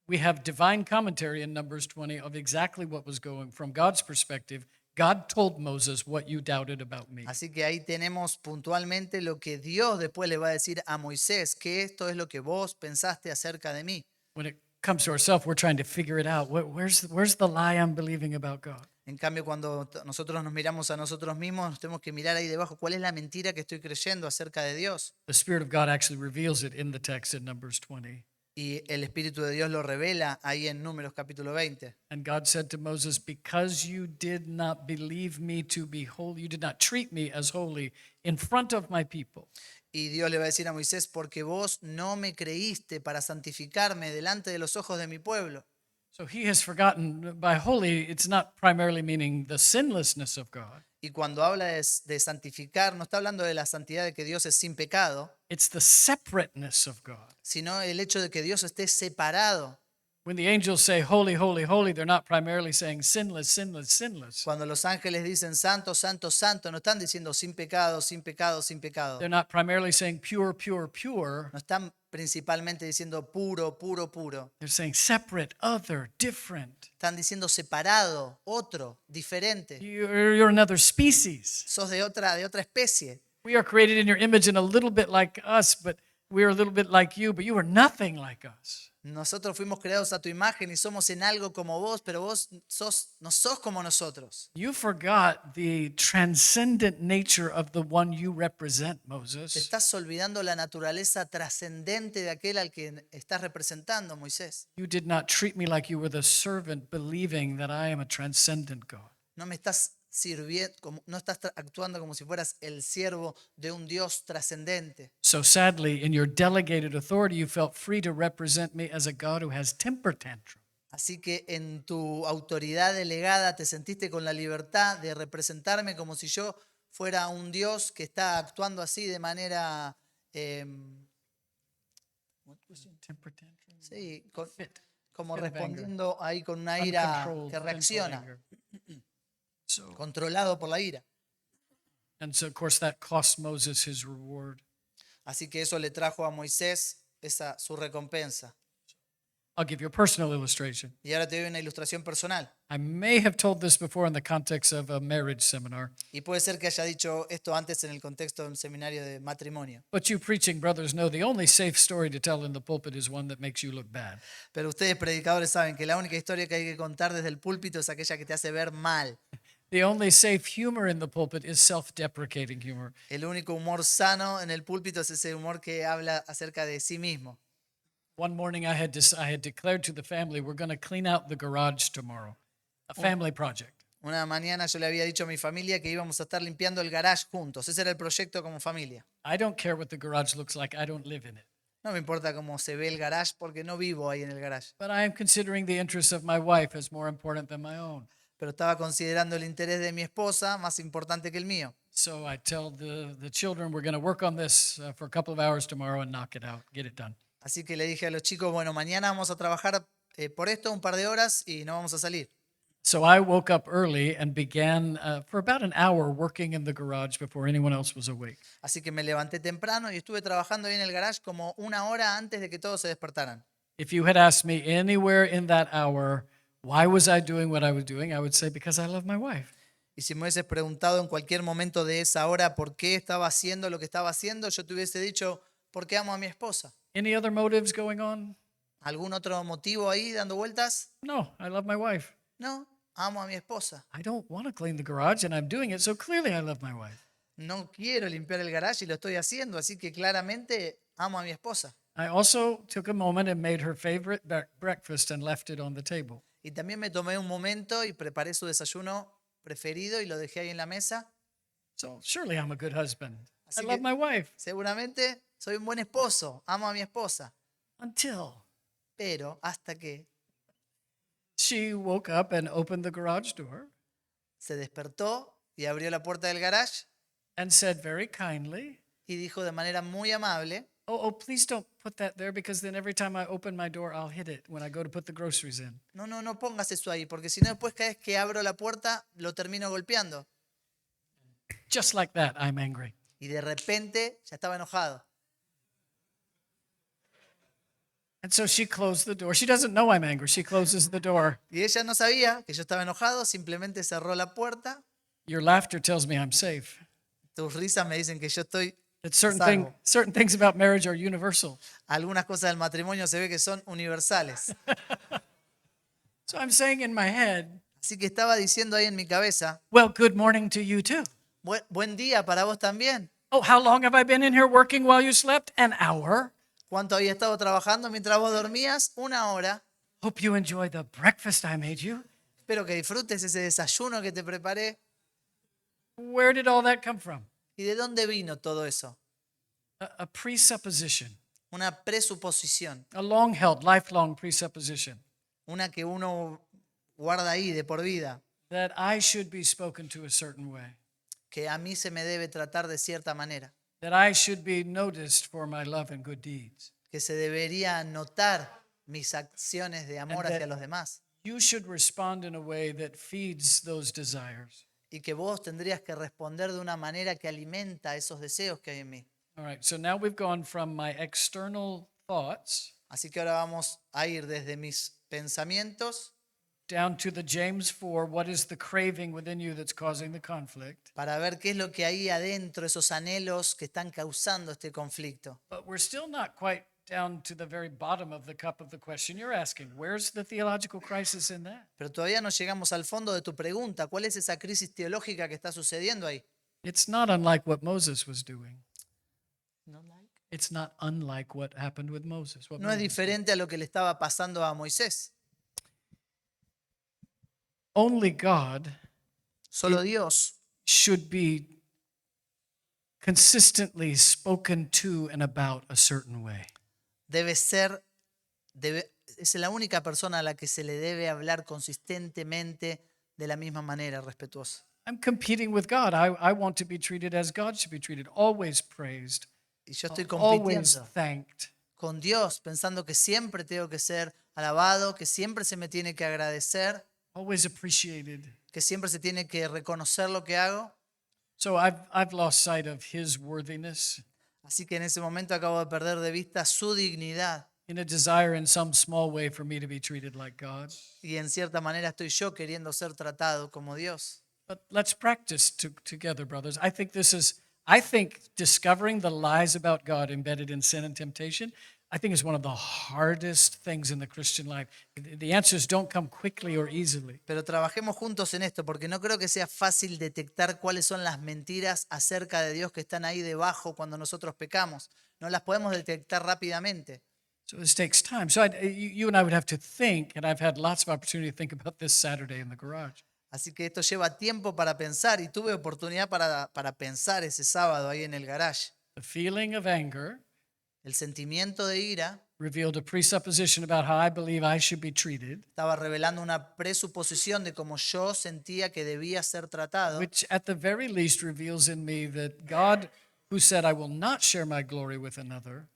we have divine commentary in Numbers 20 of exactly what was going from God's perspective. God told Moses what you doubted about me. Así que ahí tenemos puntualmente lo que Dios después le va a decir a Moisés, que esto es lo que vos pensaste acerca de mí. When it comes to ourselves, we're trying to figure it out. Where's the lie I'm believing about God? En cambio, cuando nosotros nos miramos a nosotros mismos, nos tenemos que mirar ahí debajo, ¿cuál es la mentira que estoy creyendo acerca de Dios? The Spirit of God actually reveals it in the text in Numbers 20. Y el Espíritu de Dios lo revela ahí en Números capítulo 20. And God said to Moses, because you did not believe me to be holy, you did not treat me as holy in front of my people. Y Dios le va a decir a Moisés, porque vos no me creíste para santificarme delante de los ojos de mi pueblo. So he has forgotten, by holy, it's not primarily meaning the sinlessness of God. Y cuando habla de santificar, no está hablando de la santidad de que Dios es sin pecado, It's the separateness of God. sino el hecho de que Dios esté separado. When the angels say holy, holy, holy, they're not primarily saying sinless, sinless, sinless. Cuando los ángeles dicen santo, santo, santo, no están diciendo sin pecado, sin pecado, sin pecado. They're not primarily saying pure, pure, pure. No están principalmente diciendo puro, puro, puro. They're saying separate, other, different. Están diciendo separado, otro, diferente. You're another species. Sos de otra especie. We are created in your image and a little bit like us, but we're a little bit like you, but you are nothing like us. Nosotros fuimos creados a tu imagen y somos en algo como vos, pero vos no sos como nosotros. You forgot the transcendent nature of the one you represent, Te Moses. estás olvidando la naturaleza trascendente de aquel al que estás representando, Moisés. You did not treat me like you were the servant, believing that I am a transcendent God. No me estás sirviendo, no estás actuando como si fueras el siervo de un Dios trascendente. So sadly, in your delegated authority, you felt free to represent me as a God who has temper tantrum. Así que en tu autoridad delegada te sentiste con la libertad de representarme como si yo fuera un Dios que está actuando así de manera, Temper tantrum. sí, Fit. como Fit of anger. respondiendo ahí con una ira Uncontrolled, que sinful reacciona, anger. So, controlado por la ira. and so, of course, that cost Moses his reward. Así que eso le trajo a Moisés su recompensa. I'll give you a personal illustration. Y ahora te doy una ilustración personal. I may have told this before in the context of a marriage seminar, Y puede ser que haya dicho esto antes en el contexto de un seminario de matrimonio. but you preaching brothers know the only safe story to tell in the pulpit is one that makes you look bad. Pero ustedes predicadores saben que la única historia que hay que contar desde el púlpito es aquella que te hace ver mal. The only safe humor in the pulpit is self-deprecating humor. El único humor sano en el púlpito es ese humor que habla acerca de sí mismo. One morning I had declared to the family, we're going to clean out the garage tomorrow. A family project. Una mañana yo le había dicho a mi familia que íbamos a estar limpiando el garage juntos. Ese era el proyecto como familia. I don't care what the garage looks like. I don't live in it. No me importa cómo se ve el garage porque no vivo ahí en el garage. But I am considering the interests of my wife as more important than my own. Pero estaba considerando el interés de mi esposa más importante que el mío. So I tell the children, we're going to work on this for a couple of hours tomorrow and knock it out, get it done. Así que le dije a los chicos, bueno, mañana vamos a trabajar por esto un par de horas y no vamos a salir. So I woke up early and began for about an hour working in the garage before anyone else was awake. Así que me levanté temprano y estuve trabajando ahí en el garage como una hora antes de que todos se despertaran. If you had asked me anywhere in that hour, why was I doing what I was doing, I would say, because I love my wife. Y si me hubieses preguntado en cualquier momento de esa hora por qué estaba haciendo lo que estaba haciendo, yo te hubiese dicho, porque amo a mi esposa. Any other motives going on? ¿Algún otro motivo ahí dando vueltas? No, I love my wife. No, amo a mi esposa. I don't want to clean the garage, and I'm doing it, so clearly I love my wife. No quiero limpiar el garage y lo estoy haciendo, así que claramente amo a mi esposa. I also took a moment and made her favorite breakfast and left it on the table. Y también me tomé un momento y preparé su desayuno preferido y lo dejé ahí en la mesa. So surely I'm a good husband. Así I love que- my wife. Seguramente soy un buen esposo, amo a mi esposa, Until pero hasta que she woke up and opened the garage door se despertó y abrió la puerta del garage and said very kindly, y dijo de manera muy amable, oh, please don't put that there because then every time I open my door, I'll hit it when I go to put the groceries in. no pongas eso ahí, porque si no después cada vez que abro la puerta lo termino golpeando. Just like that, I'm angry. Y de repente ya estaba enojado. And so she closed the door. She doesn't know I'm angry. She closes the door. Y ella no sabía que yo estaba enojado, simplemente cerró la puerta. Your laughter tells me I'm safe. Tus risas me dicen que yo estoy That salvo. certain things about marriage are universal. Algunas cosas del matrimonio se ve que son universales. So I'm saying in my head, Así que estaba diciendo ahí en mi cabeza, well, good morning to you too. Buen día para vos también. Oh, how long have I been in here working while you slept? An hour. ¿Cuánto había estado trabajando mientras vos dormías? Una hora. Hope you enjoy the breakfast I made you. Espero que disfrutes ese desayuno que te preparé. Where did all that come from? ¿Y de dónde vino todo eso? A presupposition, Una presuposición, a long held, lifelong presupposition una que uno guarda ahí de por vida, that I should be spoken to a certain way, que a mí se me debe tratar de cierta manera, that I should be noticed for my love and good deeds. que se debería notar mis acciones de And amor hacia that los demás. you should respond in a way that feeds those desires. Y que vos tendrías que responder de una manera que alimenta esos deseos que hay en mí. All right, so now we've gone from my external thoughts Así que ahora vamos a ir desde mis pensamientos down to the James 4, what is the craving within you that's causing the conflict? para ver qué es lo que hay adentro, esos anhelos que están causando este conflicto. But we're still not quite down to the very bottom of the cup of the question you're asking. Where's the theological crisis in that? Pero todavía no llegamos al fondo de tu pregunta. ¿Cuál es esa crisis teológica que está sucediendo ahí? It's not unlike what Moses was doing. It's not unlike what happened with Moses. What No es Moses did. diferente a lo que le estaba pasando a Moisés. Only God Solo Dios should be consistently spoken to and about a certain way. es la única persona a la que se le debe hablar consistentemente de la misma manera, respetuosa. I'm competing with God. I want to be treated as God should be treated, always praised, Y yo estoy always compitiendo thanked. con Dios, pensando que siempre tengo que ser alabado, que siempre se me tiene que agradecer, Always appreciated. que siempre se tiene que reconocer lo que hago. So I've lost sight of his worthiness Así que en ese momento acabo de perder de vista su dignidad in a desire in some small way for me to be treated like God. y en cierta manera estoy yo queriendo ser tratado como Dios. But let's practice together, brothers. I think discovering the lies about God embedded in sin and temptation, I think is one of the hardest things in the Christian life. The answers don't come quickly or easily. Pero trabajemos juntos en esto porque no creo que sea fácil detectar cuáles son las mentiras acerca de Dios que están ahí debajo cuando nosotros pecamos. No las podemos detectar rápidamente. So this takes time. So you and I would have to think, and I've had lots of opportunity to think about this Saturday in the garage. Así que esto lleva tiempo para pensar y tuve oportunidad para pensar ese sábado ahí en el garage. The feeling of anger El sentimiento de ira revealed a presupposition about how I believe I should be treated, estaba revelando una presuposición de cómo yo sentía que debía ser tratado, which at the very least reveals in me that God, who said, I will not share my glory with another,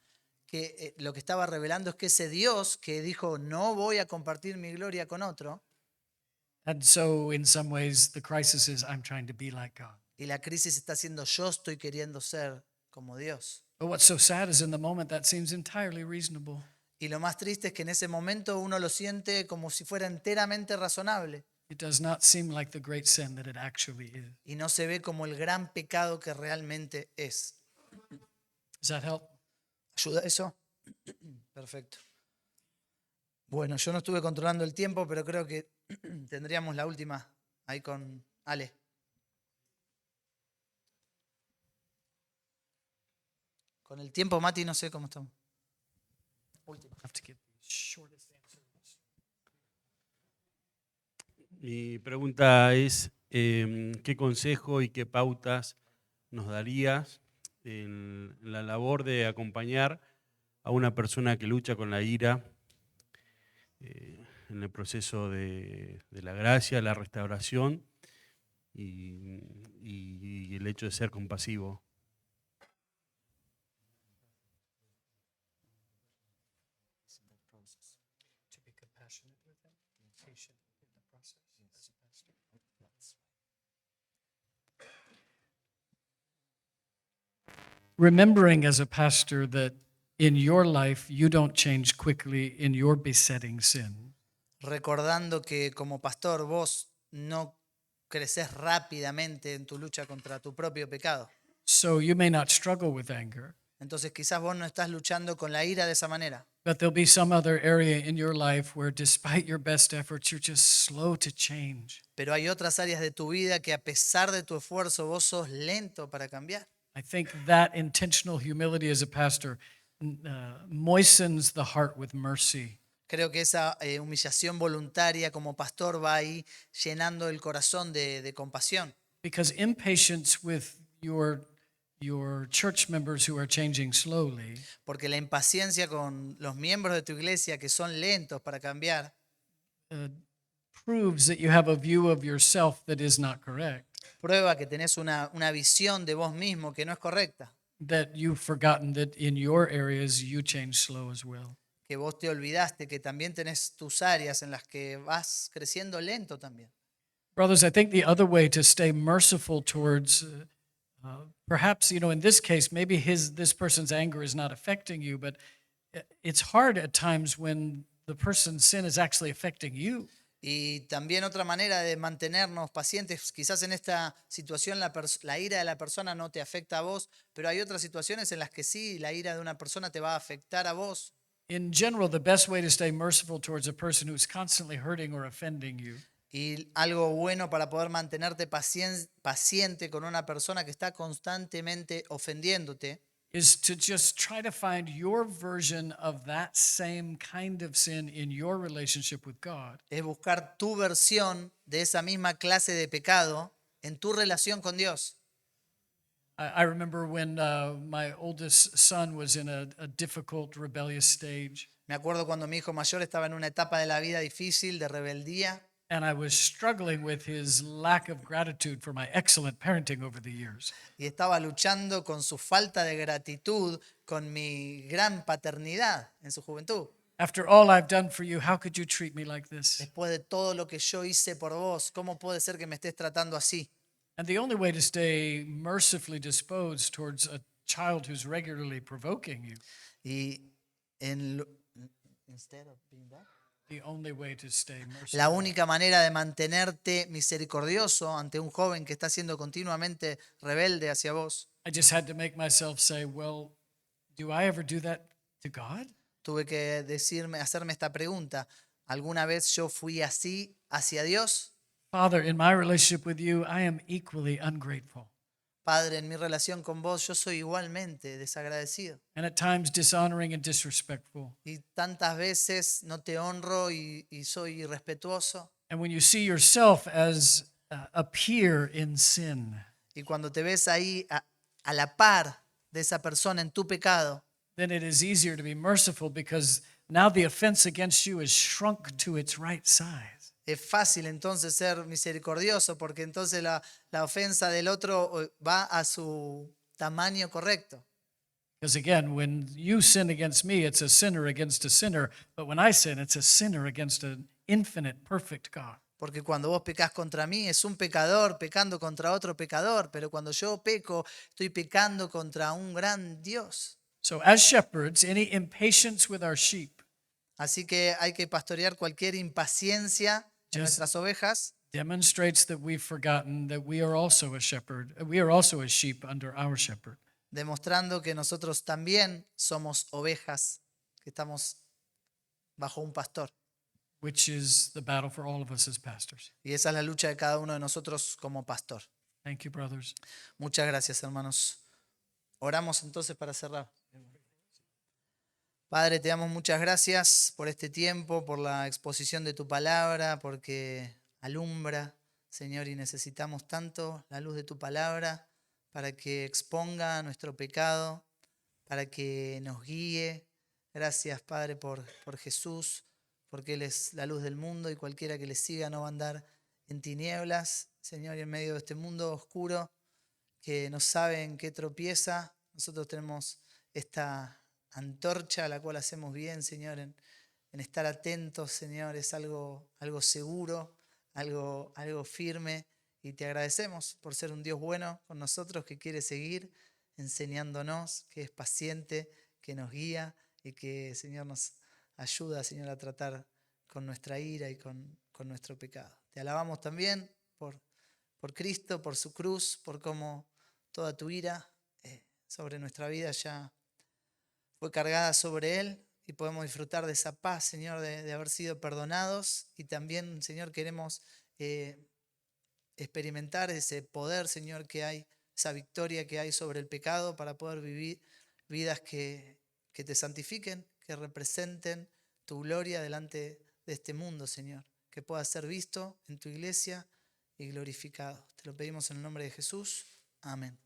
que lo que estaba revelando es que ese Dios que dijo no voy a compartir mi gloria con otro, and so in some ways the crisis is I'm trying to be like God. y la crisis está siendo yo estoy queriendo ser como Dios. But what's so sad is in the moment that seems entirely reasonable. Y lo más triste es que en ese momento uno lo siente como si fuera enteramente razonable It does not seem like the great sin that it actually is. y no se ve como el gran pecado que realmente es. Does that help? ¿Ayuda eso? Perfecto. Bueno, yo no estuve controlando el tiempo, pero creo que tendríamos la última ahí con Ale. Con el tiempo, Mati, no sé cómo estamos. Have to give the shortest answer. Mi pregunta es, ¿qué consejo y qué pautas nos darías en la labor de acompañar a una persona que lucha con la ira en el proceso de la gracia, la restauración y el hecho de ser compasivo? To be compassionate with them, patient in the process as a pastor. Remembering as a pastor that in your life you don't change quickly in your besetting sin. Recordando que como pastor vos no creces rápidamente en tu lucha contra tu propio pecado. So you may not struggle with anger, Entonces quizás vos no estás luchando con la ira de esa manera. but there'll be some other area in your life where despite your best efforts, you're just slow to change. Pero hay otras áreas de tu vida que a pesar de tu esfuerzo vos sos lento para cambiar. I think that intentional humility as a pastor moistens the heart with mercy. Creo que esa humillación voluntaria como pastor va ahí llenando el corazón de compasión. Because impatience with your church members who are changing slowly Porque la impaciencia con los miembros de tu iglesia que son lentos para cambiar proves that you have a view of yourself that is not correct, prueba que tenés una visión de vos mismo que no es correcta. that you've forgotten that in your areas you change slow as well. que vos te olvidaste, que también tenés tus áreas en las que vas creciendo lento también. Brothers, I think the other way to stay merciful towards, perhaps, in this case, maybe this person's anger is not affecting you, but it's hard at times when the person's sin is actually affecting you. Y también otra manera de mantenernos pacientes, quizás en esta situación la ira de la persona no te afecta a vos, pero hay otras situaciones en las que sí, la ira de una persona te va a afectar a vos. In general, the best way to stay merciful towards a person who's constantly hurting or offending you Y algo bueno para poder mantenerte paciente con una persona que está constantemente ofendiéndote is to just try to find your version of that same kind of sin in your relationship with God. es buscar tu versión de esa misma clase de pecado en tu relación con Dios. I remember when my oldest son was in a difficult, rebellious stage, Me acuerdo cuando mi hijo mayor estaba en una etapa de la vida difícil, de rebeldía, and I was struggling with his lack of gratitude for my excellent parenting over the years. y estaba luchando con su falta de gratitud, con mi gran paternidad en su juventud. After all I've done for you, how could you treat me like this? Después de todo lo que yo hice por vos, ¿cómo puede ser que me estés tratando así? And the only way to stay mercifully disposed towards a child who's regularly provoking you, Y en lu- instead of being that, the only way to stay merciful. la única manera de mantenerte misericordioso ante un joven que está siendo continuamente rebelde hacia vos, I just had to make myself say, well, do I ever do that to God? tuve que hacerme esta pregunta. ¿Alguna vez yo fui así hacia Dios? Father, in my relationship with you, I am equally ungrateful Padre, en mi relación con vos yo soy igualmente desagradecido. and at times dishonoring and disrespectful. Y tantas veces no te honro y soy irrespetuoso. And when you see yourself as a peer in sin, Y cuando te ves ahí a la par de esa persona en tu pecado, then it is easier to be merciful because now the offense against you is shrunk to its right size. es fácil entonces ser misericordioso porque entonces la ofensa del otro va a su tamaño correcto. Because again, when you sin against me, it's a sinner against a sinner. But when I sin, it's a sinner against an infinite, perfect God. Porque cuando vos pecás contra mí es un pecador pecando contra otro pecador, pero cuando yo peco estoy pecando contra un gran Dios. So, as shepherds, any impatience with our sheep Así que hay que pastorear cualquier impaciencia en Just- nuestras ovejas. demonstrates that we've forgotten that we are also a shepherd. We are also a sheep under our shepherd. Demostrando que nosotros también somos ovejas, que estamos bajo un pastor. Which is the battle for all of us as pastors. Y esa es la lucha de cada uno de nosotros como pastor. Thank you, brothers. Muchas gracias, hermanos. Oramos entonces para cerrar. Padre, te damos muchas gracias por este tiempo, por la exposición de tu palabra, porque alumbra, Señor, y necesitamos tanto la luz de tu palabra para que exponga nuestro pecado, para que nos guíe. Gracias, Padre, por Jesús, porque Él es la luz del mundo y cualquiera que le siga no va a andar en tinieblas, Señor, y en medio de este mundo oscuro que no sabe en qué tropieza. Nosotros tenemos esta antorcha a la cual hacemos bien, Señor, en estar atentos, Señor, es algo seguro, algo firme, y te agradecemos por ser un Dios bueno con nosotros que quiere seguir enseñándonos, que es paciente, que nos guía y que, Señor, nos ayuda, Señor, a tratar con nuestra ira y con nuestro pecado. Te alabamos también por Cristo, por su cruz, por cómo toda tu ira sobre nuestra vida ya fue cargada sobre Él y podemos disfrutar de esa paz, Señor, de haber sido perdonados. Y también, Señor, queremos experimentar ese poder, Señor, que hay, esa victoria que hay sobre el pecado para poder vivir vidas que te santifiquen, que representen tu gloria delante de este mundo, Señor, que pueda ser visto en tu iglesia y glorificado. Te lo pedimos en el nombre de Jesús. Amén.